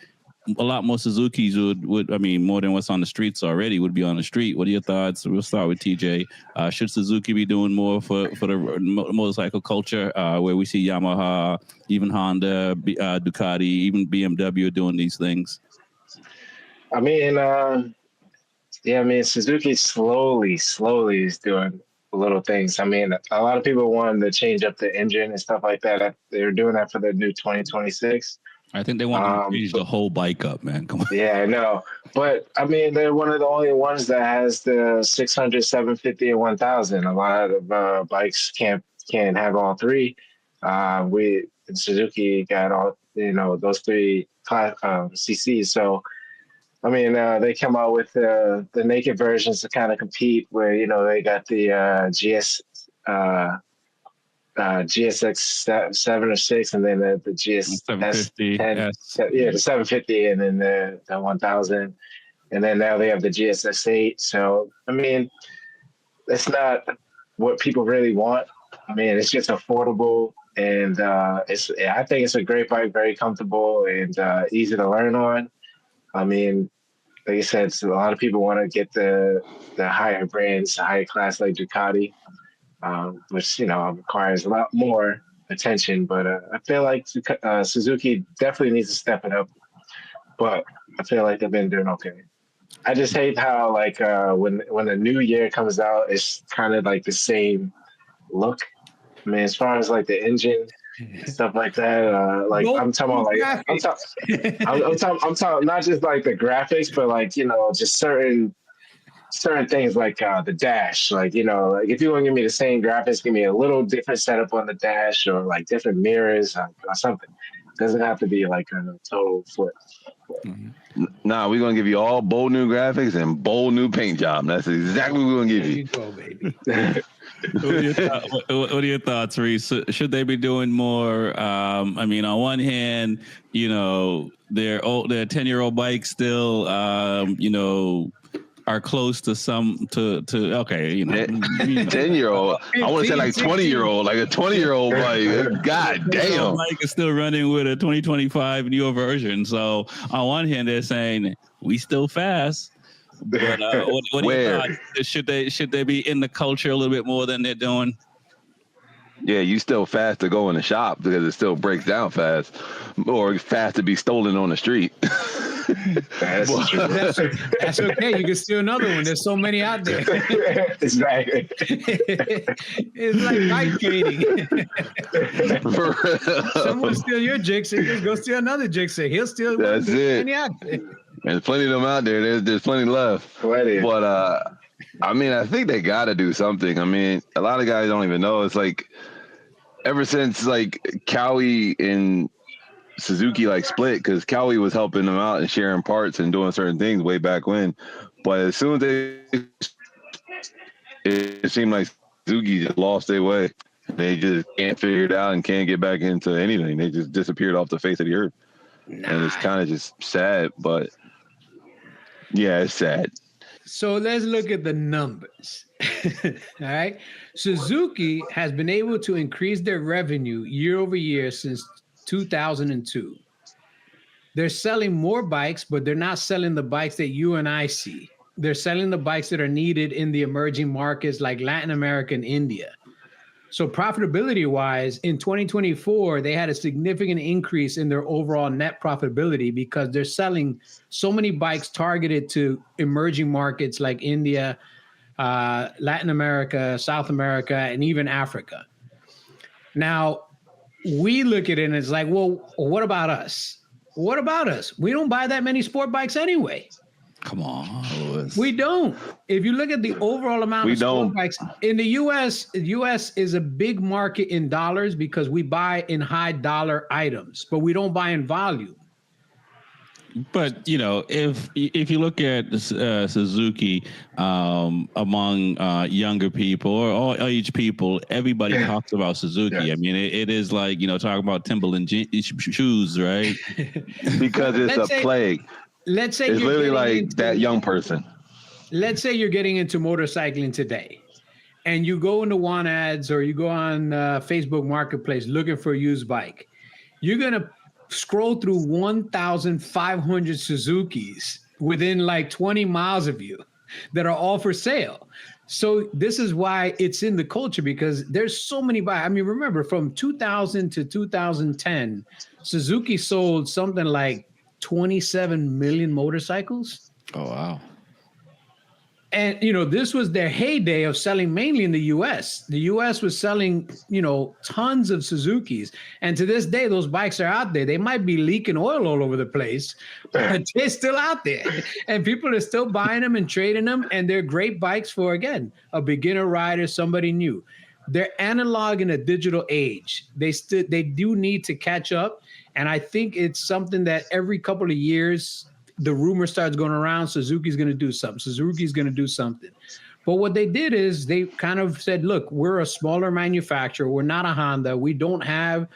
a lot more Suzukis would more than what's on the streets already would be on the street. What are your thoughts? We'll start with TJ. Should Suzuki be doing more for the motorcycle culture, where we see Yamaha, even Honda, Ducati, even BMW doing these things? Suzuki slowly is doing little things. A lot of people wanted to change up the engine and stuff like that. They're doing that for the new 2026. I think they want to change the whole bike up, man. Come on. Yeah, I know. But, they're one of the only ones that has the 600, 750, and 1000. A lot of bikes can't have all three. Suzuki got all, those three CCs. So, they come out with the naked versions to kind of compete where, they got the GSX 7 or 6, and then the GS 750, 10, the 750, and then the 1000, and then now they have the GSX 8. So it's not what people really want. It's just affordable, and I think it's a great bike, very comfortable and easy to learn on. Like I said, so a lot of people want to get the higher brands, the higher class like Ducati. Which requires a lot more attention, but I feel like Suzuki definitely needs to step it up. But I feel like they've been doing okay. I just hate how when the new year comes out, it's kind of like the same look. As far as like the engine and stuff like that, I'm talking not just like the graphics, but just certain things like the dash, if you want to give me the same graphics, give me a little different setup on the dash, or like different mirrors or something. It doesn't have to be like a total flip. Nah, we're gonna give you all bold new graphics and bold new paint job. That's exactly what we're gonna give you. There you go, baby. What are your thoughts, Reese? Should they be doing more? On one hand, their 10-year-old bikes still, are close to okay, 10-year-old. I want to say like 20-year-old, like a 20-year-old bike. God damn, bike is still running with a 2025 newer version. So on one hand, they're saying we still fast, but what are your thoughts? Should they be in the culture a little bit more than they're doing? Yeah, you still fast to go in the shop because it still breaks down fast, or fast to be stolen on the street. That's true. That's okay. You can steal another one. There's so many out there. Exactly. It's like bike trading. For real. Someone steal your jigsaw, just go steal another jigsaw. He'll steal one. That's it. There's plenty of them out there. There's plenty left. Plenty. But I mean, I think they got to do something. I mean, a lot of guys don't even know. It's like ever since like Cowie and Suzuki like split, because Cowie was helping them out and sharing parts and doing certain things way back when. But as soon as it seemed like Suzuki just lost their way. They just can't figure it out and can't get back into anything. They just disappeared off the face of the earth. And it's kind of just sad, but yeah, it's sad. So let's look at the numbers. All right. Suzuki has been able to increase their revenue year over year since 2002. They're selling more bikes, but they're not selling the bikes that you and I see. They're selling the bikes that are needed in the emerging markets like Latin America and India. So profitability wise, in 2024, they had a significant increase in their overall net profitability because they're selling so many bikes targeted to emerging markets like India, Latin America, South America, and even Africa. Now, we look at it and it's like, well, what about us? What about us? We don't buy that many sport bikes anyway. Come on, Lewis. We don't. If you look at the overall amount of sport bikes in the U.S., the U.S. is a big market in dollars because we buy in high dollar items, but we don't buy in volume. But you know, if you look at Suzuki among younger people or all age people, everybody talks about Suzuki. Yes. I mean, it is like, you know, talking about Timberland shoes, right? Because it's plague. Let's say it's literally like that young person. Let's say you're getting into motorcycling today and you go into Want Ads or you go on Facebook Marketplace looking for a used bike. You're going to scroll through 1,500 Suzukis within like 20 miles of you that are all for sale. So this is why it's in the culture, because there's so many bikes. I mean, remember from 2000 to 2010, Suzuki sold something like 27 million motorcycles. Oh, wow. And, you know, this was their heyday of selling mainly in the U.S. The U.S. was selling, you know, tons of Suzukis. And to this day, those bikes are out there. They might be leaking oil all over the place, but they're still out there. And people are still buying them and trading them. And they're great bikes for, again, a beginner rider, somebody new. They're analog in a digital age. They do need to catch up. And I think it's something that every couple of years, the rumor starts going around, Suzuki's going to do something. Suzuki's going to do something. But what they did is they kind of said, look, we're a smaller manufacturer. We're not a Honda. We don't have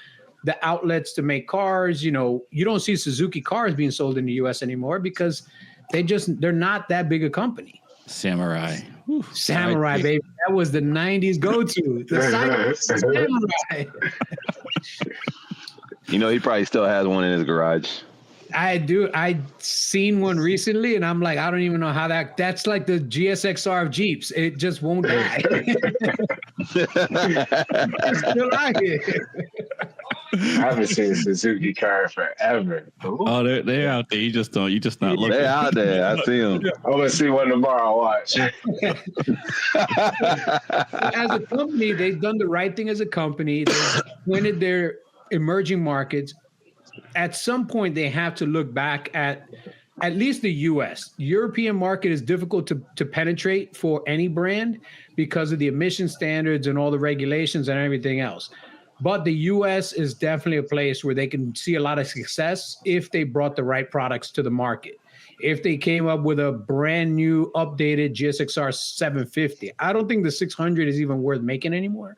the outlets to make cars. You know, you don't see Suzuki cars being sold in the U.S. anymore because they're not that big a company. Samurai. Samurai, baby. That was the 90s go-to. The Samurai. You know, he probably still has one in his garage. I do. I seen one recently, and I'm like, I don't even know how that's like the GSXR of Jeeps. It just won't die. It's still out here. I haven't seen a Suzuki car forever. Ooh. Oh, they're out there. You just not looking. They're out there. I see them. I'm gonna see one tomorrow. Watch. As a company, they've done the right thing. As a company, they've pointed their emerging markets. At some point, they have to look back at least the U.S. European market is difficult to penetrate for any brand because of the emission standards and all the regulations and everything else. But the U.S. is definitely a place where they can see a lot of success if they brought the right products to the market. If they came up with a brand new updated GSXR 750, I don't think the 600 is even worth making anymore.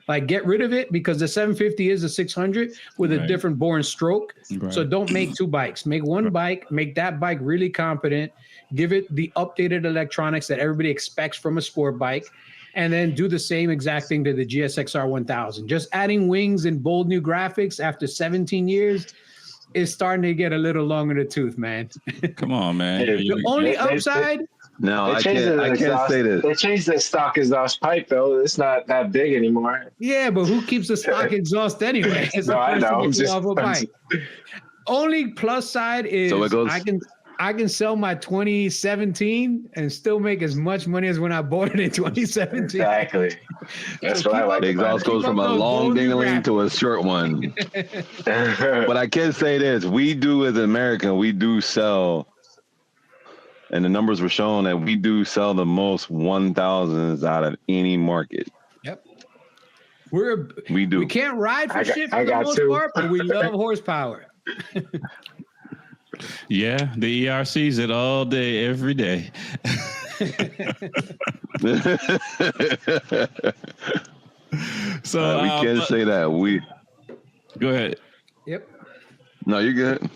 Like, get rid of it because the 750 is a 600 with a different bore and stroke. Right. So don't make two bikes. Make one bike, make that bike really competent, give it the updated electronics that everybody expects from a sport bike, and then do the same exact thing to the GSXR 1000. Just adding wings and bold new graphics after 17 years is starting to get a little long in the tooth, man. Come on, man. The only upside No, They I changed can't. the I can't exhaust. say this. They changed the stock exhaust pipe though. It's not that big anymore. Yeah, but who keeps the stock exhaust anyway? It's No, the I first know. thing I'm to go just, off a I'm bike. just- Only plus side So it is goes. I can sell my 2017 and still make as much money as when I bought it in 2017. exactly. That's So what I keep like The about exhaust goes keep from up a those long bold dingling to a graphics. short one. it. But I can say this: we do as American, we do sell, and the numbers were showing that we do sell the most 1000s out of any market. Yep. We do. We can't ride for shit for I the got most two. part, but we love horsepower. Yeah, the ERCs it all day, every day. So we can say that we. go ahead. Yep. No, you're good.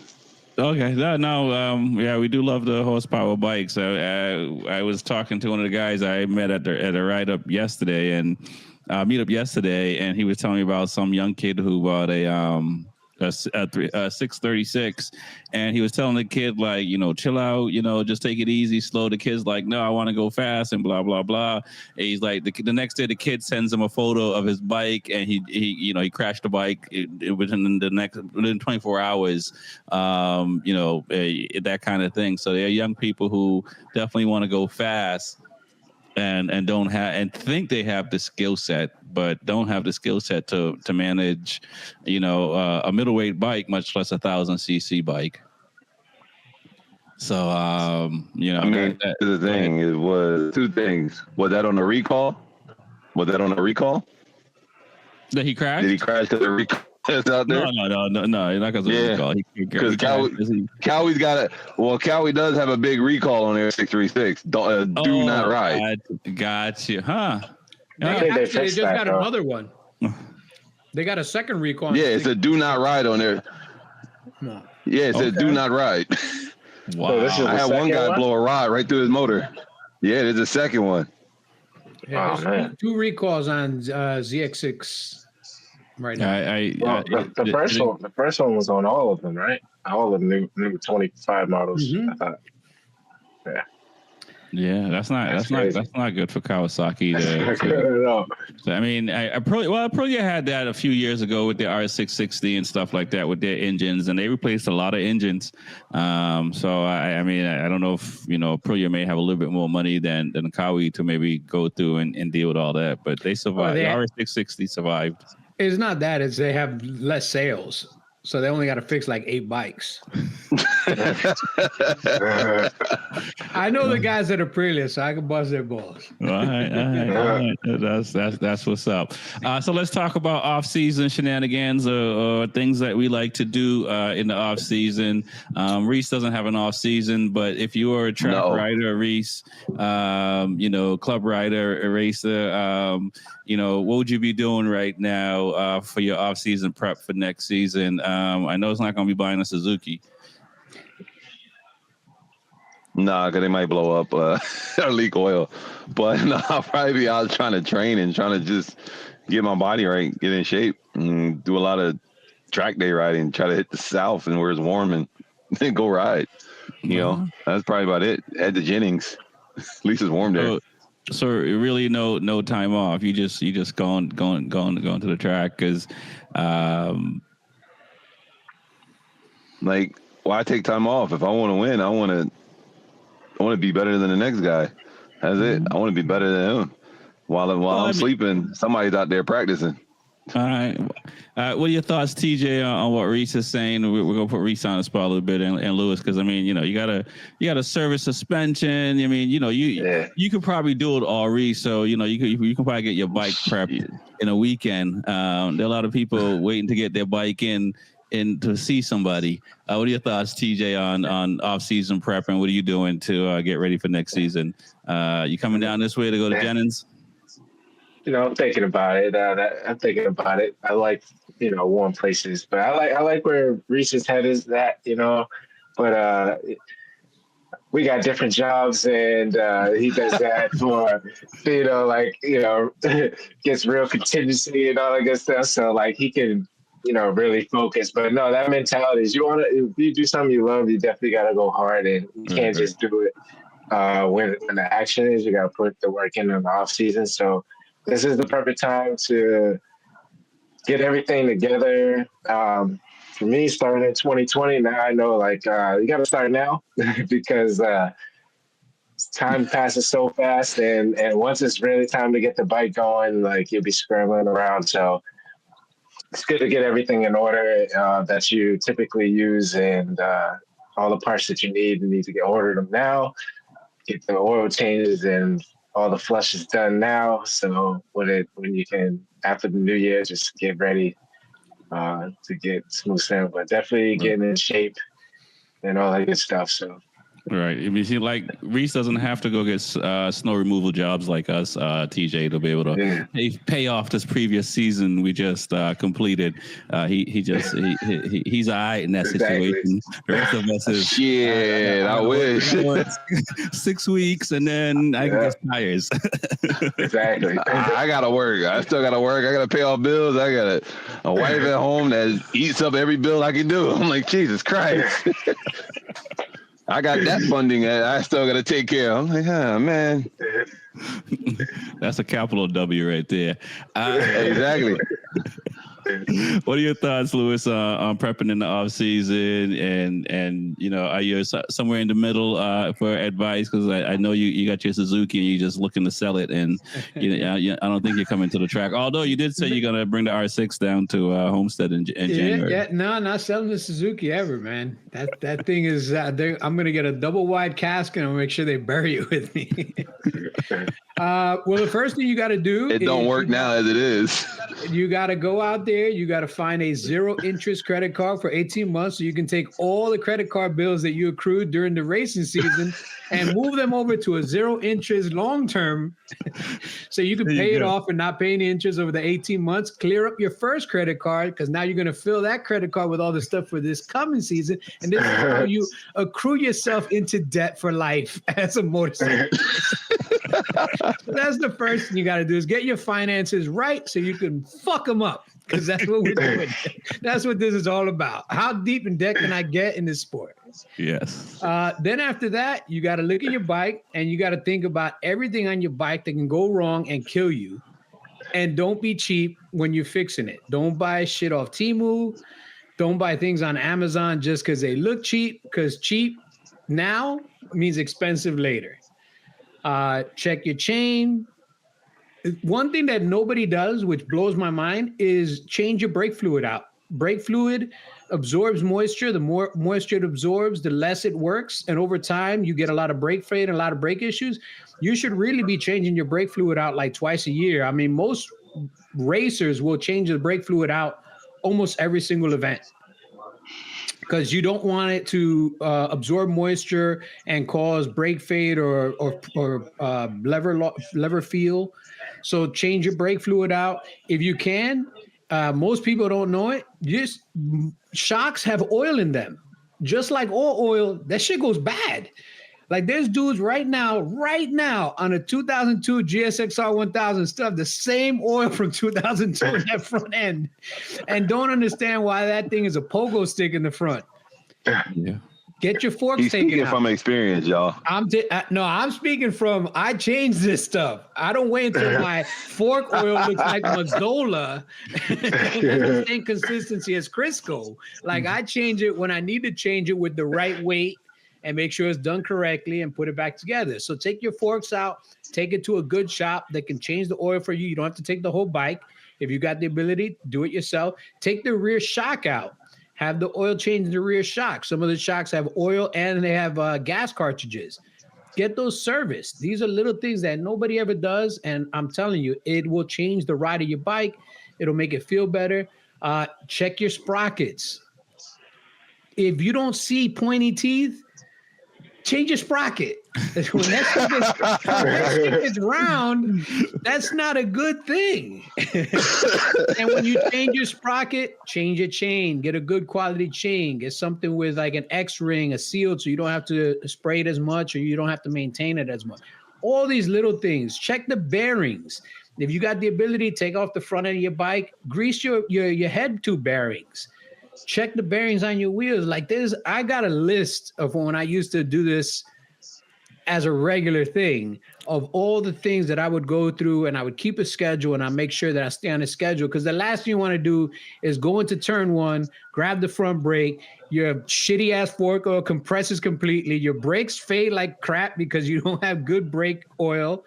Okay, yeah, we do love the horsepower bikes. I was talking to one of the guys I met at a ride up yesterday and meet up yesterday, and he was telling me about some young kid who bought a 636, and he was telling the kid, like, chill out, just take it easy, slow. The kid's like, no, I want to go fast, and blah blah blah. And he's like, the next day the kid sends him a photo of his bike, and he crashed the bike within 24 hours, that kind of thing. So there are young people who definitely want to go fast and don't have and think they have the skill set, but don't have the skill set to manage, a middleweight bike, much less 1000cc bike. So, I mean, the thing, it was two things. Was that on a recall? That he crashed? Did he crash because of recall out there? No, not because of the recall. Because Cowie got it. Well, Cowie does have a big recall on there, 636. Do not ride. Got you, huh? They just got another one. They got a second recall. Yeah, it's a do not ride on there. No. Yeah, it says do not ride. Wow. So I had one guy blow a rod right through his motor. Yeah, there's a second one. Yeah, man. two recalls on ZX6 right now. The first one was on all of them, right? All of the new 25 models. Mhm. I thought. Yeah, that's not good for Kawasaki. No. I mean, Aprilia had that a few years ago with their R660 and stuff like that with their engines, and they replaced a lot of engines. So I mean, I don't know if Aprilia may have a little bit more money than Kawi to maybe go through and deal with all that, but they survived. The R660 survived. It's not that; it's they have less sales, so they only got to fix like 8 bikes. I know the guys at Aprilia, so I can bust their balls. All right. That's what's up. So let's talk about off-season shenanigans or things that we like to do in the off-season. Reese doesn't have an off-season, but if you are a track rider, Reese, club rider, a racer, what would you be doing right now for your off-season prep for next season? I know it's not going to be buying a Suzuki. Nah, because they might blow up or leak oil. But no, I'll probably be out trying to train and trying to just get my body right, get in shape, and do a lot of track day riding, try to hit the south and where it's warm and then go ride. That's probably about it. At the Jennings, at least it's warm there. So really no time off. You just going to the track because why take time off? If I want to win, I want to be better than the next guy. That's it. I want to be better than him. While I'm sleeping, somebody's out there practicing. All right. What are your thoughts, TJ, on what Reese is saying? We're gonna put Reese on the spot a little bit, and Lewis, because I mean, you gotta service suspension. I mean, you could probably do it all, Reese. So you can probably get your bike prepped in a weekend. There are a lot of people waiting to get their bike in to see somebody. What are your thoughts, TJ, on off-season prep, and what are you doing to get ready for next season? You coming down this way to go to Jennings? I'm thinking about it. I like, warm places, but I like where Reese's head is at, but we got different jobs, and he does that for, gets real contingency and all that good stuff. So he can, really focus. But no, that mentality is if you do something you love, you definitely got to go hard, and you can't just do it when the action is. You got to put the work in the off season. So this is the perfect time to get everything together. For me, starting in 2020, now I know like you got to start now because time passes so fast, and once it's really time to get the bike going, like you'll be scrambling around. So it's good to get everything in order that you typically use, and all the parts that you need to get ordered them now. Get the oil changes and all the flushes done now. So when you can after the new year, just get ready to get smooth sailing. But definitely getting in shape and all that good stuff. So. Right. I mean, see, like Reese doesn't have to go get snow removal jobs like us, TJ, to be able to pay off this previous season we just completed. He's all right in that situation. The rest of us is shit. I wish 6 weeks and then I can get tires. Exactly. I gotta work. I still gotta work. I gotta pay all bills. I got a wife at home that eats up every bill I can do. I'm like, Jesus Christ. I got that funding I still got to take care of. I'm like, man. That's a capital W right there. Exactly. What are your thoughts, Louis, on prepping in the off season, and are you somewhere in the middle for advice? Because I know you got your Suzuki and you're just looking to sell it, and I don't think you're coming to the track. Although you did say you're gonna bring the R6 down to Homestead in January. Yeah, no, not selling the Suzuki ever, man. That thing is. I'm gonna get a double wide casket and I'll make sure they bury it with me. Well, the first thing you got to do. It don't work now as it is. You got to go out there. You got to find a 0-interest credit card for 18 months so you can take all the credit card bills that you accrued during the racing season and move them over to a 0-interest long-term so you can pay it off and not pay any interest over the 18 months. Clear up your first credit card because now you're going to fill that credit card with all the stuff for this coming season. And this is how you accrue yourself into debt for life as a motorcyclist. That's the first thing you got to do is get your finances right so you can fuck them up, because that's what we're doing. That's what this is all about. How deep in debt can I get in this sport? Yes. Then after that, you got to look at your bike and you got to think about everything on your bike that can go wrong and kill you. And don't be cheap when you're fixing it. Don't buy shit off Temu. Don't buy things on Amazon just because they look cheap, because cheap now means expensive later. Check your chain. One thing that nobody does, which blows my mind, is change your brake fluid out. Brake fluid absorbs moisture. The more moisture it absorbs, the less it works. And over time, you get a lot of brake fade and a lot of brake issues. You should really be changing your brake fluid out like twice a year. I mean, most racers will change the brake fluid out almost every single event, because you don't want it to absorb moisture and cause brake fade or lever feel. So change your brake fluid out if you can. Most people don't know it. Just shocks have oil in them, just like all oil. That shit goes bad. Like there's dudes right now on a 2002 GSXR 1000 stuff, the same oil from 2002 in that front end, and don't understand why that thing is a pogo stick in the front. Yeah. Get your forks He's taken speaking out. from experience, y'all. I'm speaking from, I changed this stuff. I don't wait until my fork oil looks like Mazzola. That's the same consistency as Crisco. Like I change it when I need to change it with the right weight and make sure it's done correctly and put it back together. So take your forks out, take it to a good shop that can change the oil for you. You don't have to take the whole bike. If you got the ability, do it yourself. Take the rear shock out. Have the oil change in the rear shock. Some of the shocks have oil and they have gas cartridges. Get those serviced. These are little things that nobody ever does. And I'm telling you, it will change the ride of your bike. It'll make it feel better. Check your sprockets. If you don't see pointy teeth, change your sprocket. When that shit gets round, that's not a good thing. And when you change your sprocket, change your chain. Get a good quality chain. Get something with like an X-ring, a seal, so you don't have to spray it as much or you don't have to maintain it as much. All these little things. Check the bearings. If you got the ability, take off the front end of your bike, grease your head tube bearings. Check the bearings on your wheels. Like this, I got a list of when I used to do this as a regular thing of all the things that I would go through, and I would keep a schedule and I make sure that I stay on a schedule, because the last thing you want to do is go into turn one, grab the front brake, your shitty ass fork oil compresses completely, your brakes fade like crap because you don't have good brake oil.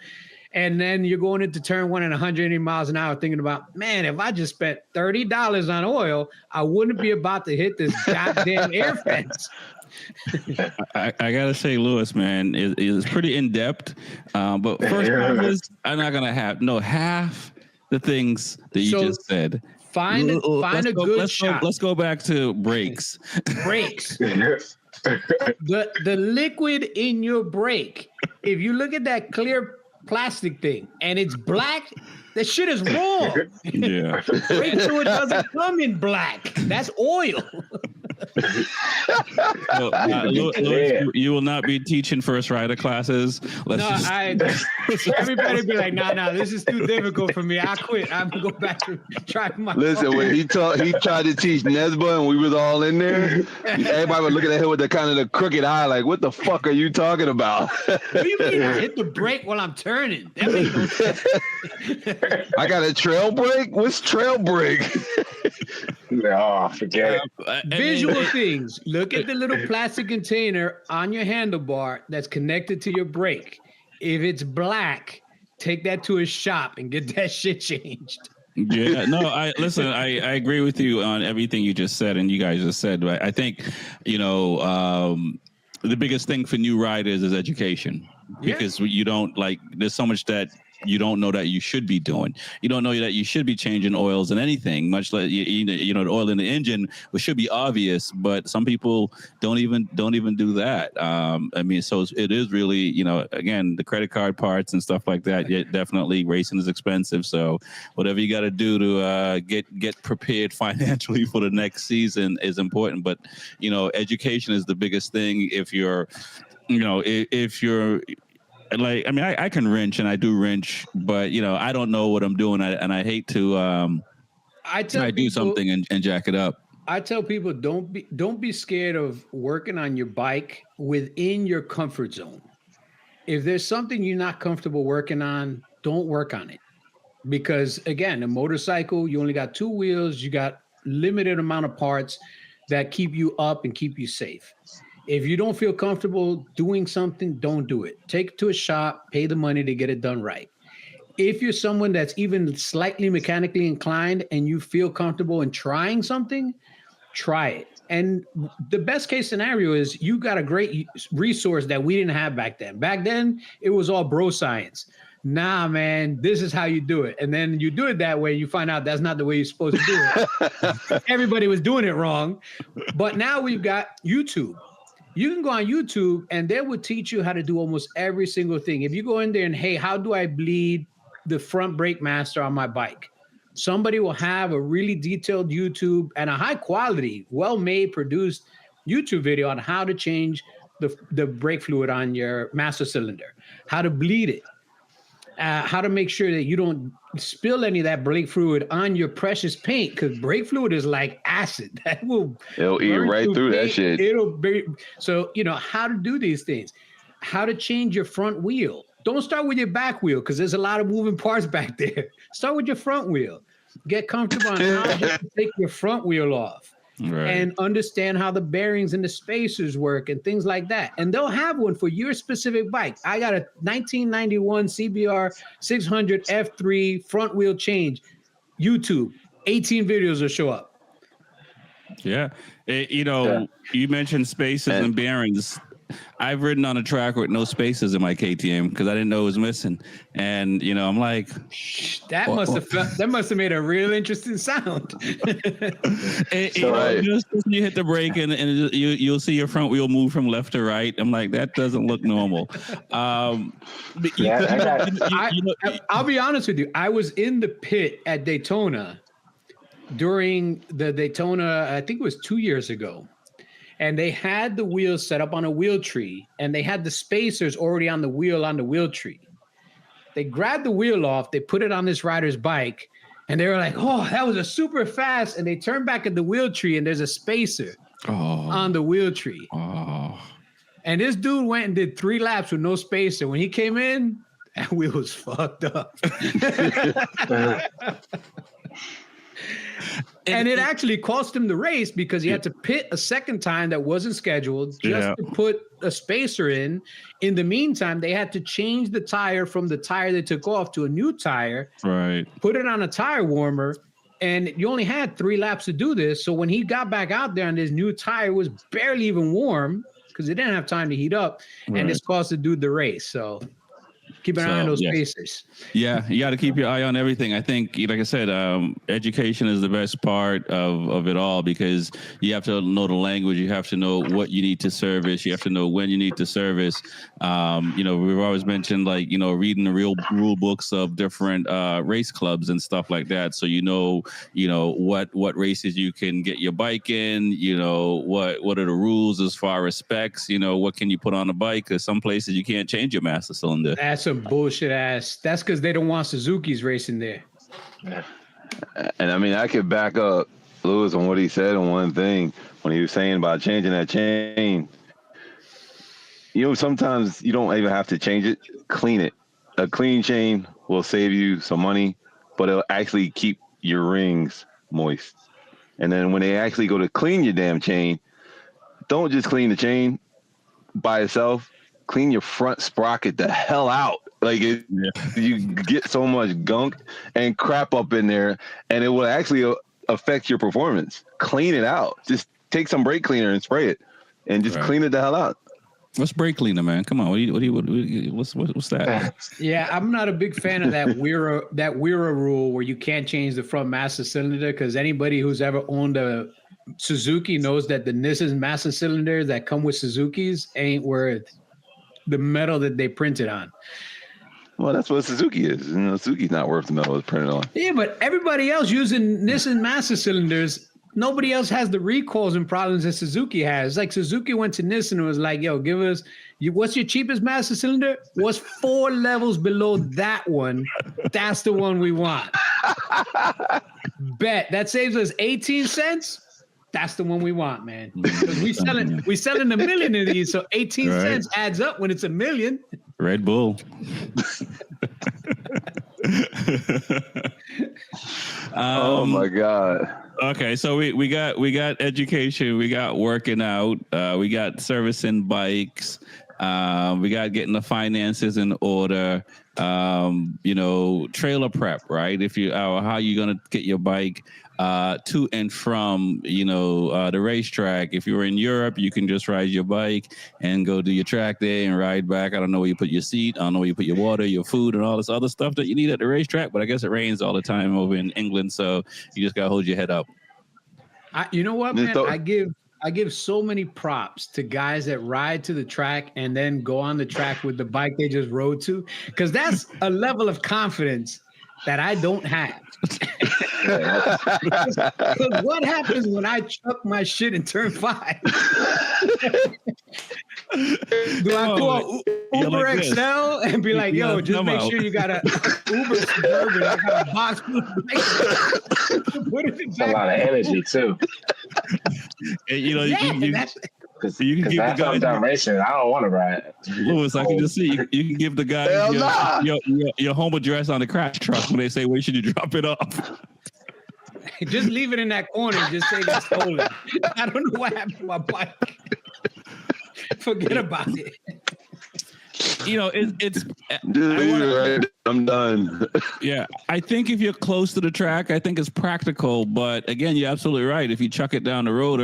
And then you're going into turn one at 180 miles an hour thinking about, man, if I just spent $30 on oil, I wouldn't be about to hit this goddamn air fence. I gotta say, Lewis, man, is pretty in depth. But first premise, I'm not gonna have half the things that you just said. Find a good shot. Let's go back to brakes. Brakes. The liquid in your brake. If you look at that clear plastic thing and it's black, that shit is wrong. Yeah. Brake fluid doesn't come in black. That's oil. So, Louis, you will not be teaching first rider classes. Everybody be like, no, this is too difficult for me. I quit. I'm gonna go back to try my. Listen, when he tried to teach Nesba and we was all in there, everybody was looking at him with the crooked eye, like, what the fuck are you talking about? What do you mean I hit the brake while I'm turning? That makes no sense. I got a trail brake? What's trail brake? No, forget it. Visual things. Look at the little plastic container on your handlebar that's connected to your brake. If it's black, take that to a shop and get that shit changed. Yeah, no, I agree with you on everything you just said and you guys just said. But I think, the biggest thing for new riders is education, because you don't there's so much that you don't know that you should be doing. You don't know that you should be changing oils and anything, much like the oil in the engine, which should be obvious, but some people don't even do that. So it is really, again, the credit card parts and stuff like that. Yeah, definitely racing is expensive. So whatever you got to do to get prepared financially for the next season is important. But education is the biggest thing. If you're I can wrench and I do wrench, but I don't know what I'm doing, and I hate to do something and jack it up. I tell people don't be scared of working on your bike within your comfort zone. If there's something you're not comfortable working on, don't work on it, because again, a motorcycle, you only got two wheels, you got limited amount of parts that keep you up and keep you safe. If you don't feel comfortable doing something, don't do it. Take it to a shop, pay the money to get it done right. If you're someone that's even slightly mechanically inclined and you feel comfortable in trying something, try it. And the best case scenario is you got a great resource that we didn't have back then. Back then, it was all bro science. Nah, man, this is how you do it. And then you do it that way, you find out that's not the way you're supposed to do it. Everybody was doing it wrong. But now we've got YouTube. You can go on YouTube and they will teach you how to do almost every single thing. If you go in there and, hey, how do I bleed the front brake master on my bike? Somebody will have a really detailed YouTube and a high quality, well-made, produced YouTube video on how to change the brake fluid on your master cylinder, how to bleed it, how to make sure that you don't spill any of that brake fluid on your precious paint, because brake fluid is like acid. It'll eat right through that shit. So, how to do these things, how to change your front wheel. Don't start with your back wheel, because there's a lot of moving parts back there. Start with your front wheel. Get comfortable on how to take your front wheel off. Right. And understand how the bearings and the spacers work and things like that. And they'll have one for your specific bike. I got a 1991 CBR 600 F3 front wheel change. YouTube, 18 videos will show up. Yeah. You mentioned spacers and bearings. I've ridden on a track with no spacers in my KTM because I didn't know it was missing. And, I'm like, that must have made a real interesting sound. Just you hit the brake and you'll see your front wheel move from left to right. I'm like, that doesn't look normal. I'll be honest with you. I was in the pit at Daytona during the Daytona, I think it was 2 years ago. And they had the wheels set up on a wheel tree, and they had the spacers already on the wheel tree. They grabbed the wheel off, they put it on this rider's bike, and they were like, oh, that was a super fast. And they turned back at the wheel tree, and there's a spacer on the wheel tree. Oh. And this dude went and did 3 laps with no spacer. When he came in, that wheel was fucked up. And it actually cost him the race because he had to pit a second time that wasn't scheduled just to put a spacer in. In the meantime, they had to change the tire from the tire they took off to a new tire, right? Put it on a tire warmer, and you only had 3 laps to do this. So when he got back out there and his new tire was barely even warm because it didn't have time to heat up, and this cost the dude the race. So keep an eye on those spacers. Yeah, you got to keep your eye on everything. I think, like I said, education is the best part of it all because you have to know the language. You have to know what you need to service. You have to know when you need to service. We've always mentioned, reading the real rule books of different race clubs and stuff like that. So what races you can get your bike in. What are the rules as far as specs. What can you put on a bike? Because some places you can't change your master cylinder. That's a bullshit ass. That's because they don't want Suzuki's racing there. And I mean, I could back up Lewis on what he said on one thing when he was saying about changing that chain. Sometimes you don't even have to change it. Clean it. A clean chain will save you some money, but it'll actually keep your rings moist. And then when they actually go to clean your damn chain, don't just clean the chain by itself. Clean your front sprocket the hell out. You get so much gunk and crap up in there, and it will actually affect your performance. Clean it out. Just take some brake cleaner and spray it, and just clean it the hell out. What's brake cleaner, man? Come on, what's that? Yeah, I'm not a big fan of that Weir rule where you can't change the front master cylinder because anybody who's ever owned a Suzuki knows that the Nissan master cylinders that come with Suzuki's ain't worth the metal that they printed on. Well, that's what Suzuki is. Suzuki's not worth the metal it's printed on. Yeah, but everybody else using Nissan master cylinders, nobody else has the recalls and problems that Suzuki has. Like Suzuki went to Nissan and was like, yo, give us, what's your cheapest master cylinder? What's 4 levels below that one? That's the one we want. Bet. That saves us 18 cents. That's the one we want, man. Because we selling a million of these, so 18 cents adds up when it's a million. Red Bull. Oh my God. Okay, so we got education, we got working out, we got servicing bikes, we got getting the finances in order, trailer prep, right? If you how you gonna get your bike to and from the racetrack. If you're in Europe, you can just ride your bike and go do your track day and ride back. I don't know where you put your seat. I don't know where you put your water, your food, and all this other stuff that you need at the racetrack. But I guess it rains all the time over in England, so you just gotta hold your head up. You know what, man? I give so many props to guys that ride to the track and then go on the track with the bike they just rode to, because that's a level of confidence that I don't have. Because what happens when I chuck my shit in turn 5? Do I call Uber XL and be like, yo, just make sure you got a Uber Suburban, I got a box. It's a lot of energy too. You can give the guys down racing. I don't want to ride. Lewis, I can just see you can give the guys your home address on the crash truck when they say, where should you drop it off? Just leave it in that corner and just say that's stolen. I don't know what happened to my bike. Forget about it. I'm done. Yeah, I think if you're close to the track, I think it's practical. But again, you're absolutely right. If you chuck it down the road,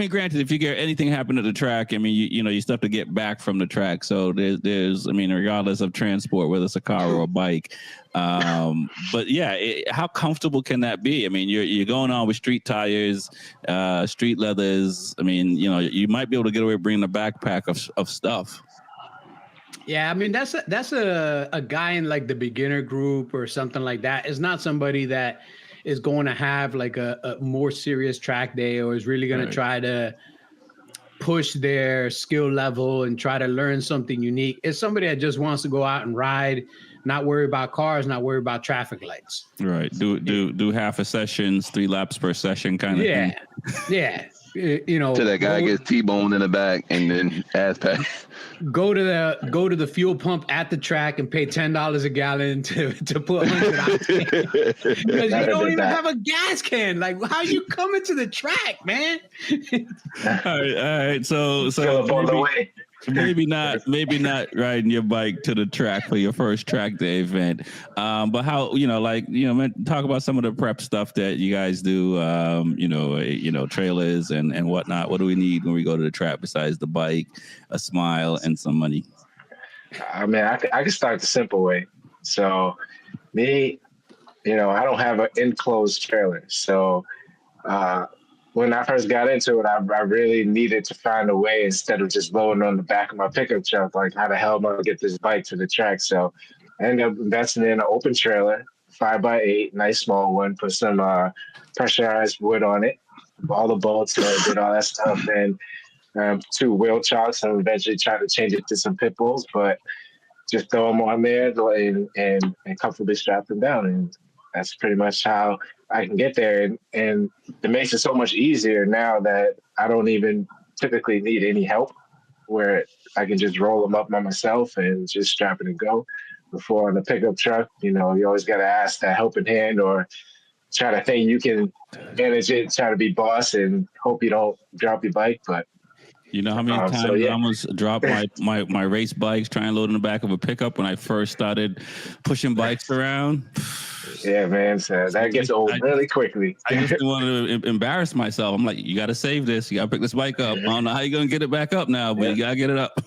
granted, if you get anything happen at the track, you still have to get back from the track. So there's regardless of transport, whether it's a car or a bike. But yeah, how comfortable can that be? You're going on with street tires, street leathers. You might be able to get away with bringing a backpack of stuff. Yeah, that's a guy in like the beginner group or something like that. It's not somebody that is going to have like a more serious track day or is really going to try to push their skill level and try to learn something unique. It's somebody that just wants to go out and ride, not worry about cars, not worry about traffic lights. Right. Do half a session, 3 laps per session kind of thing. Yeah. you know, Till that guy gets T-boned in the back and then ass pass. Go to the fuel pump at the track and pay $10 a gallon to put 100 octane because you don't even have a gas can. Like, how you coming to the track, man? All right. So Fill up on the way. maybe not riding your bike to the track for your first track day event. But how, talk about some of the prep stuff that you guys do, trailers and whatnot. What do we need when we go to the track besides the bike, a smile, and some money? I mean, I can start the simple way. So me, I don't have an enclosed trailer. So when I first got into it, I really needed to find a way instead of just loading on the back of my pickup truck. Like, how the hell am I going to get this bike to the track? So I ended up investing in an open trailer, 5x8, nice small one, put some pressurized wood on it, all the bolts, did all that stuff, and 2 wheel chocks, and eventually tried to change it to some pit bulls, but just throw them on there and comfortably strap them down. And that's pretty much how I can get there. And it makes it so much easier now that I don't even typically need any help, where I can just roll them up by myself and just strap it and go. Before on the pickup truck, you always got to ask that helping hand or try to think you can manage it, try to be boss and hope you don't drop your bike. But you know how many times I almost dropped my race bikes trying to load in the back of a pickup when I first started pushing bikes around? Yeah, man. So that gets old really quickly. I just didn't want to embarrass myself. I'm like, you got to save this. You got to pick this bike up. I don't know how you're going to get it back up now, but you got to get it up.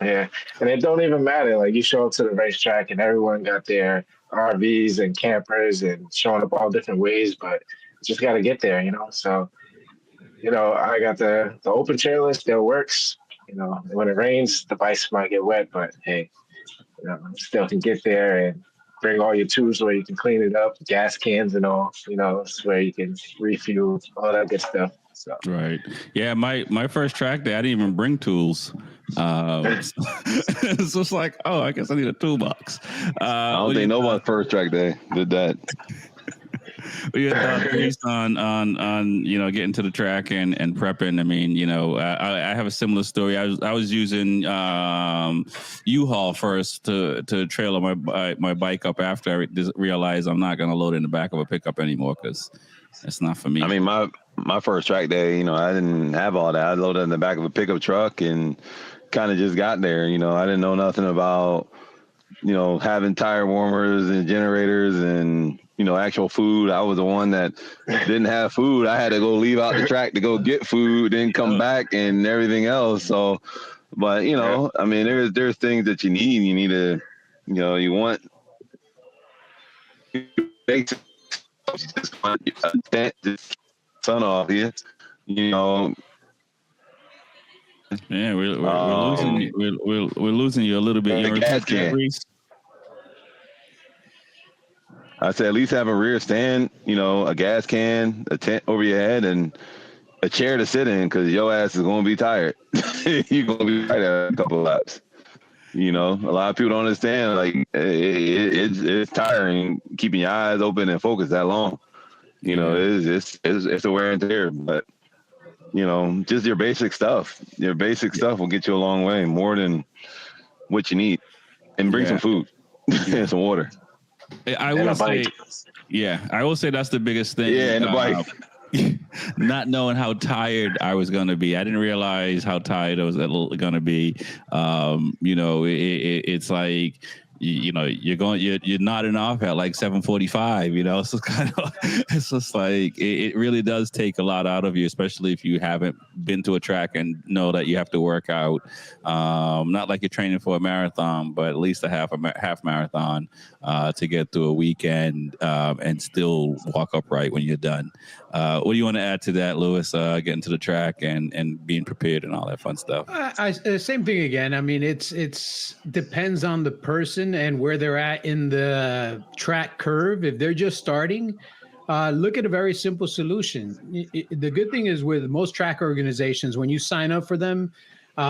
Yeah. And it don't even matter. Like, you show up to the racetrack and everyone got their RVs and campers and showing up all different ways, but just got to get there, So, I got the open trailer, still works. When it rains, the bikes might get wet, but hey, still can get there and bring all your tools where you can clean it up, gas cans and all, where you can refuel, all that good stuff. So. Right. Yeah, my first track day, I didn't even bring tools. It's just like, I guess I need a toolbox. I don't think nobody's first track day did that. Your thoughts based on getting to the track and prepping. I mean, I have a similar story. I was using U-Haul first to trailer my bike up after I realized I'm not going to load in the back of a pickup anymore because it's not for me. I mean, my first track day, I didn't have all that. I loaded in the back of a pickup truck and kind of just got there. I didn't know nothing about having tire warmers and generators and actual food. I was the one that didn't have food. I had to go leave out the track to go get food, then come back and everything else. So, but I mean, there's things that you need. You need to, you want basic just want just sun off here. Yeah, we're losing you a little bit. The gas can. I said, at least have a rear stand, a gas can, a tent over your head, and a chair to sit in because your ass is going to be tired. You're going to be tired after a couple of laps. A lot of people don't understand, like, it's tiring keeping your eyes open and focused that long. It's a wear and tear, but, just your basic stuff. Your basic stuff will get you a long way, more than what you need. And bring some food and some water. I will say that's the biggest thing. Yeah, and the bike. Not knowing how tired I was going to be. I didn't realize how tired I was going to be. It's like, you're nodding off at like 7:45, so it's just like, it really does take a lot out of you, especially if you haven't been to a track and know that you have to work out. Not like you're training for a marathon, but at least a half marathon to get through a weekend and still walk upright when you're done. What do you want to add to that, Lewis? Getting to the track and being prepared and all that fun stuff. Same thing again. I mean, it's depends on the person and where they're at in the track curve. If they're just starting, look at a very simple solution. The good thing is with most track organizations, when you sign up for them,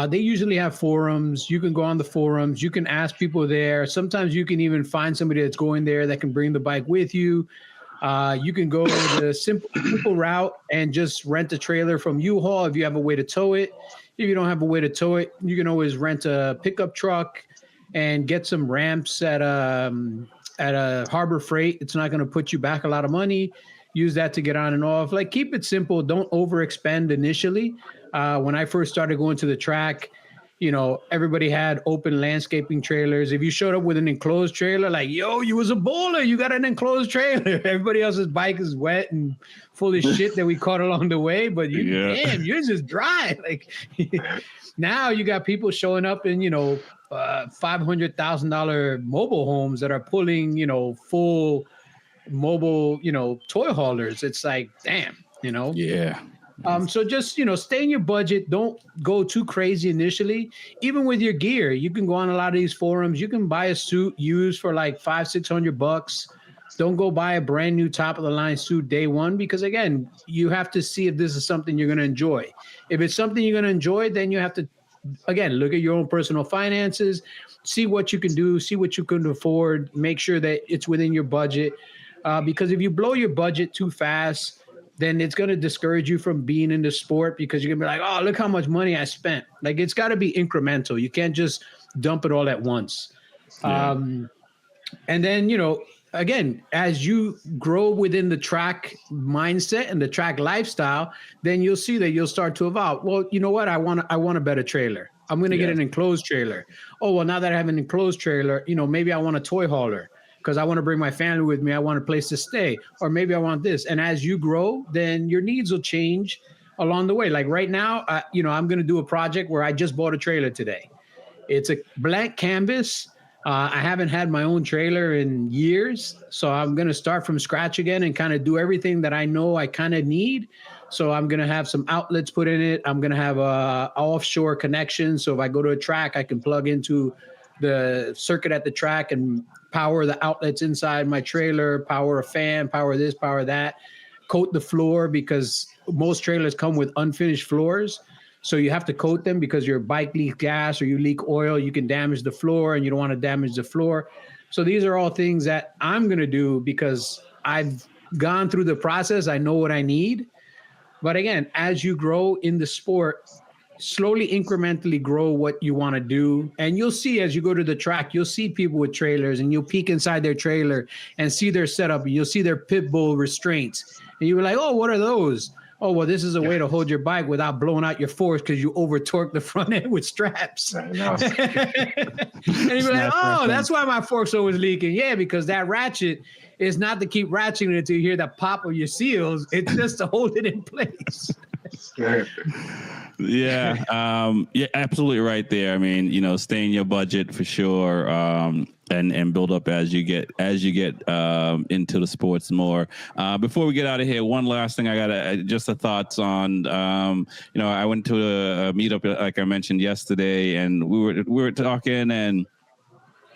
they usually have forums. You can go on the forums. You can ask people there. Sometimes you can even find somebody that's going there that can bring the bike with you. You can go the simple route and just rent a trailer from U-Haul if you have a way to tow it. If you don't have a way to tow it, you can always rent a pickup truck and get some ramps at a Harbor Freight. It's not going to put you back a lot of money. Use that to get on and off. Like, keep it simple. Don't overexpend initially. When I first started going to the track, everybody had open landscaping trailers. If you showed up with an enclosed trailer, like, yo, you was a bowler, you got an enclosed trailer. Everybody else's bike is wet and full of shit that we caught along the way, but damn, yours is dry. Like, now you got people showing up in, $500,000 mobile homes that are pulling, full mobile, toy haulers. It's like, damn, Yeah. So just, stay in your budget. Don't go too crazy initially. Even with your gear, you can go on a lot of these forums. You can buy a suit used for like $500-$600. Don't go buy a brand new top of the line suit day one, because again, you have to see if this is something you're going to enjoy. If it's something you're going to enjoy, then you have to, again, look at your own personal finances, see what you can do, see what you can afford, make sure that it's within your budget. Because if you blow your budget too fast, then it's going to discourage you from being in the sport, because you're going to be like, oh, look how much money I spent. Like, it's got to be incremental. You can't just dump it all at once. Yeah. And then, again, as you grow within the track mindset and the track lifestyle, then you'll see that you'll start to evolve. Well, you know what? I want a better trailer. I'm going to get an enclosed trailer. Oh, well, now that I have an enclosed trailer, maybe I want a toy hauler, because I want to bring my family with me. I want a place to stay, or maybe I want this. And as you grow, then your needs will change along the way. Like right now, I'm going to do a project where I just bought a trailer today. It's a blank canvas. I haven't had my own trailer in years, so I'm going to start from scratch again and kind of do everything that I know I kind of need. So I'm going to have some outlets put in it. I'm going to have a offshore connection. So if I go to a track, I can plug into the circuit at the track and power the outlets inside my trailer, power a fan, power this, power that, coat the floor, because most trailers come with unfinished floors. So you have to coat them, because your bike leaks gas or you leak oil, you can damage the floor, and you don't want to damage the floor. So these are all things that I'm going to do because I've gone through the process. I know what I need. But again, as you grow in the sport, slowly, incrementally grow what you want to do. And you'll see, as you go to the track, you'll see people with trailers, and you'll peek inside their trailer and see their setup. You'll see their pit bull restraints. And you'll be like, oh, what are those? Oh, well, this is a way to hold your bike without blowing out your forks, because you over torque the front end with straps. And you'll be like, oh, that's why my fork's always leaking. Yeah, because that ratchet is not to keep ratcheting it until you hear the pop of your seals. It's just to hold it in place. Yeah, absolutely right there. I mean, stay in your budget for sure, and build up as you get into the sports more. Before we get out of here, one last thing I got just a thoughts on. I went to a meetup, like I mentioned yesterday, and we were talking, and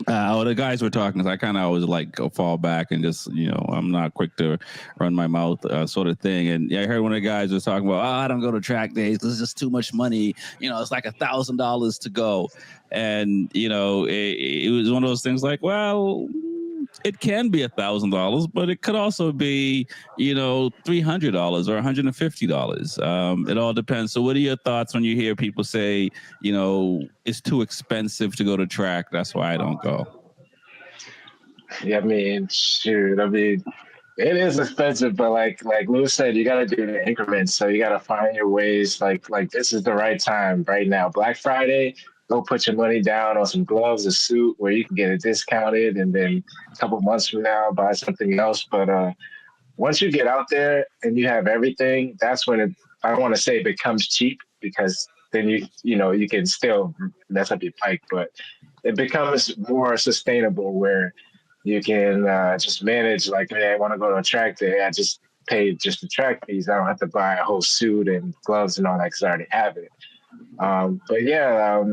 the guys were talking, so I kind of always go fall back and just, I'm not quick to run my mouth sort of thing. And I heard one of the guys was talking about, I don't go to track days because it's just too much money. It's like $1,000 to go. And, it was one of those things like, well, it can be $1,000, but it could also be, $300 or $150. It all depends. So what are your thoughts when you hear people say, it's too expensive to go to track, that's why I don't go? Yeah, I mean, shoot. I mean, it is expensive, but like Lou said, you got to do the increments. So you got to find your ways. Like this is the right time right now. Black Friday, go put your money down on some gloves, a suit where you can get it discounted, and then a couple months from now buy something else. But once you get out there and you have everything, that's when I don't want to say it becomes cheap, because then you can still mess up your bike, but it becomes more sustainable where you can just manage, like, hey, I want to go to a track day. I just pay just the track fees. I don't have to buy a whole suit and gloves and all that because I already have it.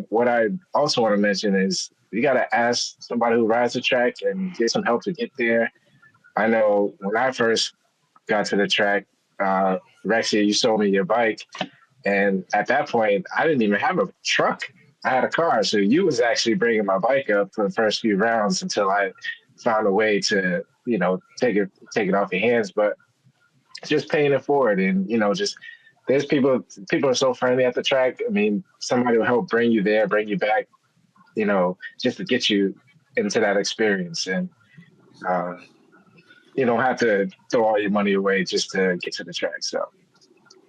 What I also want to mention is you got to ask somebody who rides the track and get some help to get there. I know when I first got to the track, Rexy, you sold me your bike. And at that point, I didn't even have a truck. I had a car. So you was actually bringing my bike up for the first few rounds until I found a way to, take it take it off your hands, but just paying it forward. And, just there's people are so friendly at the track. I mean, somebody will help bring you there, bring you back, just to get you into that experience. And you don't have to throw all your money away just to get to the track. So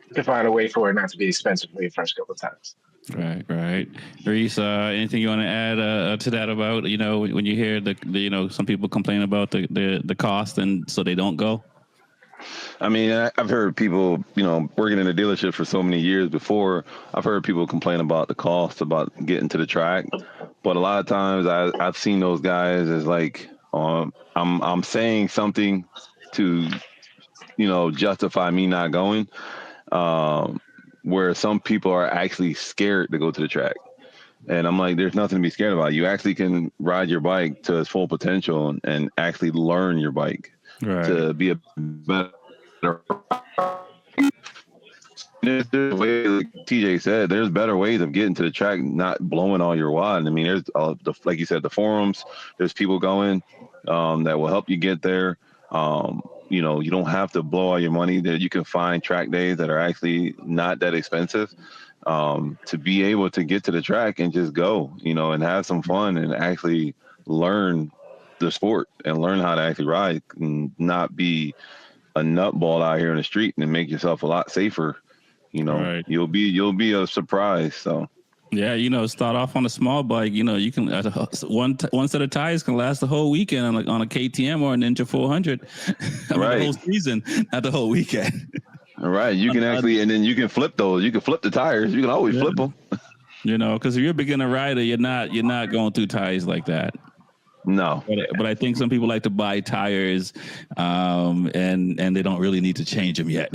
you can find a way for it not to be expensive for your first couple of times. Right. Reese, anything you want to add to that about, when you hear the some people complain about the cost and so they don't go? I mean, I've heard people, working in a dealership for so many years before, I've heard people complain about the cost, about getting to the track. But a lot of times I've seen those guys as like, I'm saying something to, justify me not going, where some people are actually scared to go to the track. And I'm like, there's nothing to be scared about. You actually can ride your bike to its full potential and actually learn your bike to be a better. There's way, like TJ said, there's better ways of getting to the track, not blowing all your wad. I mean, there's like you said, the forums. There's people going that will help you get there. You don't have to blow all your money. That you can find track days that are actually not that expensive to be able to get to the track and just go, and have some fun and actually learn the sport and learn how to actually ride and not be a nutball out here in the street and make yourself a lot safer. You'll be a surprise. So yeah, start off on a small bike. You can one set of tires can last the whole weekend on a KTM or a Ninja 400. Right, the whole season, not the whole weekend. All right, you can actually, and then you can flip those. You can flip the tires. You can always flip them. Because if you're a beginner rider, you're not going through tires like that. No, but I think some people like to buy tires, and they don't really need to change them yet.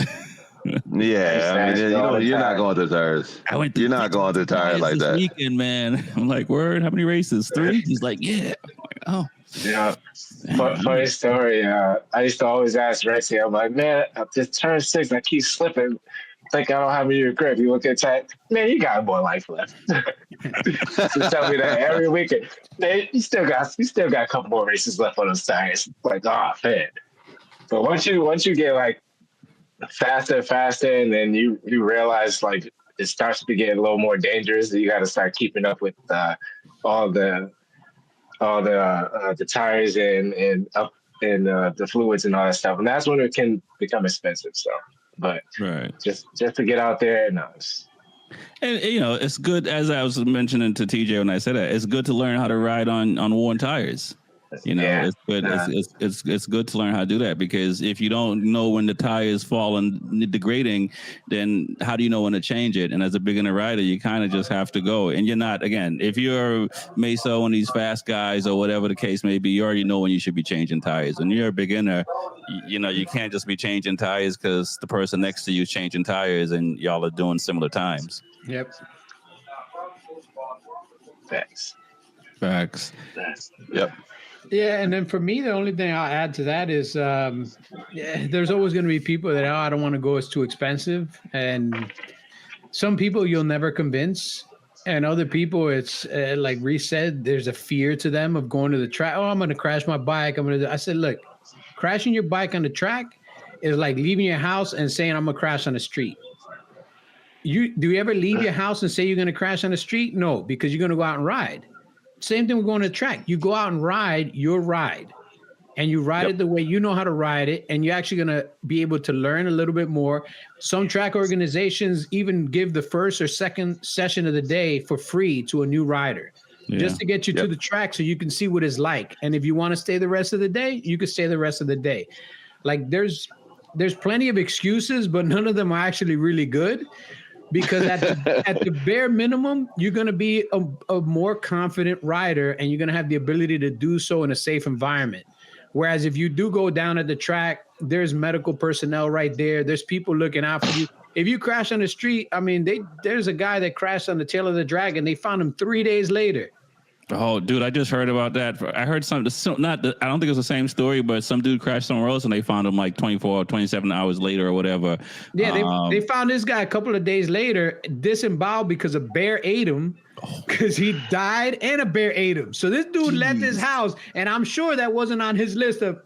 Yeah, I mean, you're not going to the tires. You're not going to the tires like that. Weekend, man. I'm like, word, how many races? 3? He's like, yeah. I'm like, oh. Yeah. Funny story. I used to always ask Rexy, I'm like, man, at this turn 6, I keep slipping. Think I don't have any grip. You look at that, man, you got more life left. Just tell me that every weekend. Man, you still got a couple more races left on those tires. Like, oh man. But once you get like faster, and then you realize like it starts to get a little more dangerous. You got to start keeping up with all the tires and up and the fluids and all that stuff, and that's when it can become expensive. So, but just to get out there, no. And it's good, as I was mentioning to TJ when I said that, it's good to learn how to ride on worn tires. It's good. It's good to learn how to do that, because if you don't know when the tires fall and degrading, then how do you know when to change it? And as a beginner rider, you kind of just have to go. And you're not, again, if you're Meso and these fast guys or whatever the case may be, you already know when you should be changing tires. When you're a beginner, you can't just be changing tires because the person next to you is changing tires and y'all are doing similar times. Yep. Facts. Yep. Yeah, and then for me, the only thing I'll add to that is there's always going to be people that, I don't want to go, it's too expensive. And some people you'll never convince. And other people, it's like Reese said, there's a fear to them of going to the track. Oh, I'm going to crash my bike. I said, look, crashing your bike on the track is like leaving your house and saying, I'm going to crash on the street. Do you ever leave your house and say you're going to crash on the street? No, because you're going to go out and ride. Same thing with going to the track. You go out and ride your ride, and you ride it the way you know how to ride it, and you're actually going to be able to learn a little bit more. Some track organizations even give the first or second session of the day for free to a new rider, just to get you to the track so you can see what it's like. And if you want to stay the rest of the day, you can stay the rest of the day. Like there's plenty of excuses, but none of them are actually really good. Because at the bare minimum, you're going to be a more confident rider, and you're going to have the ability to do so in a safe environment. Whereas if you do go down at the track, there's medical personnel right there. There's people looking out for you. If you crash on the street, I mean, there's a guy that crashed on the tail of the dragon. They found him 3 days later. Oh, dude, I just heard about that. I heard I don't think it's the same story, but some dude crashed somewhere else and they found him like 24 or 27 hours later or whatever. Yeah, they found this guy a couple of days later, disemboweled because a bear ate him, because he died and a bear ate him. So this dude left his house, and I'm sure that wasn't on his list of,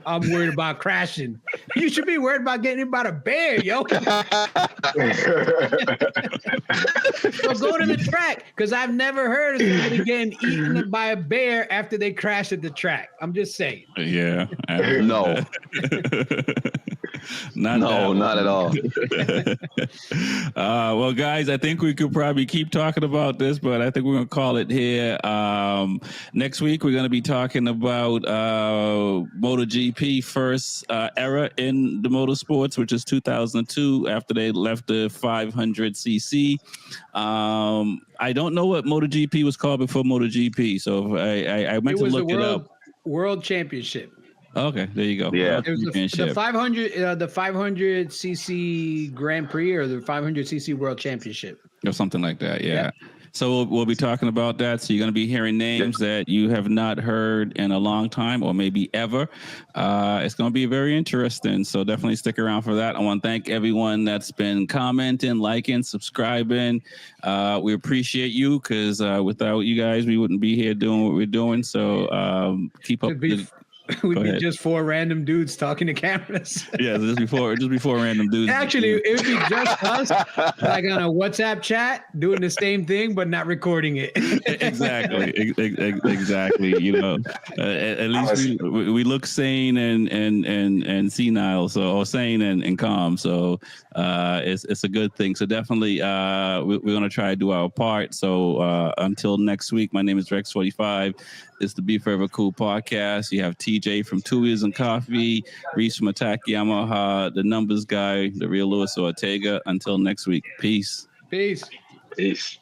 I'm worried about crashing. You should be worried about getting hit by a bear, yo. So go to the track, because I've never heard of somebody getting eaten by a bear after they crash at the track. I'm just saying. Yeah. No. Not at all. Well, guys, I think we could probably keep talking about this, but I think we're going to call it here. Next week, we're going to be talking about MotoGP first era in the motorsports, which is 2002, after they left the 500cc. I don't know what MotoGP was called before MotoGP, so I meant to look it up. World Championship. Okay, there you go. Yeah. It was the 500cc Grand Prix or the 500cc World Championship. Or something like that, yeah. So we'll be talking about that. So you're going to be hearing names that you have not heard in a long time or maybe ever. It's going to be very interesting. So definitely stick around for that. I want to thank everyone that's been commenting, liking, subscribing. We appreciate you, because without you guys, we wouldn't be here doing what we're doing. So keep up. We'd be just four random dudes talking to cameras. Yeah, just before random dudes. Actually, it would be just us, like on a WhatsApp chat, doing the same thing but not recording it. Exactly. You know, at least we look sane and senile, or sane and calm. So it's a good thing. So definitely, we're gonna try to do our part. So until next week, my name is Rex45. It's the Be Forever Cool podcast. You have TJ from Two Wheels and Coffee, Reese from Attack Yamaha, the numbers guy, the real Luis Ortega. Until next week, peace. Peace. Peace.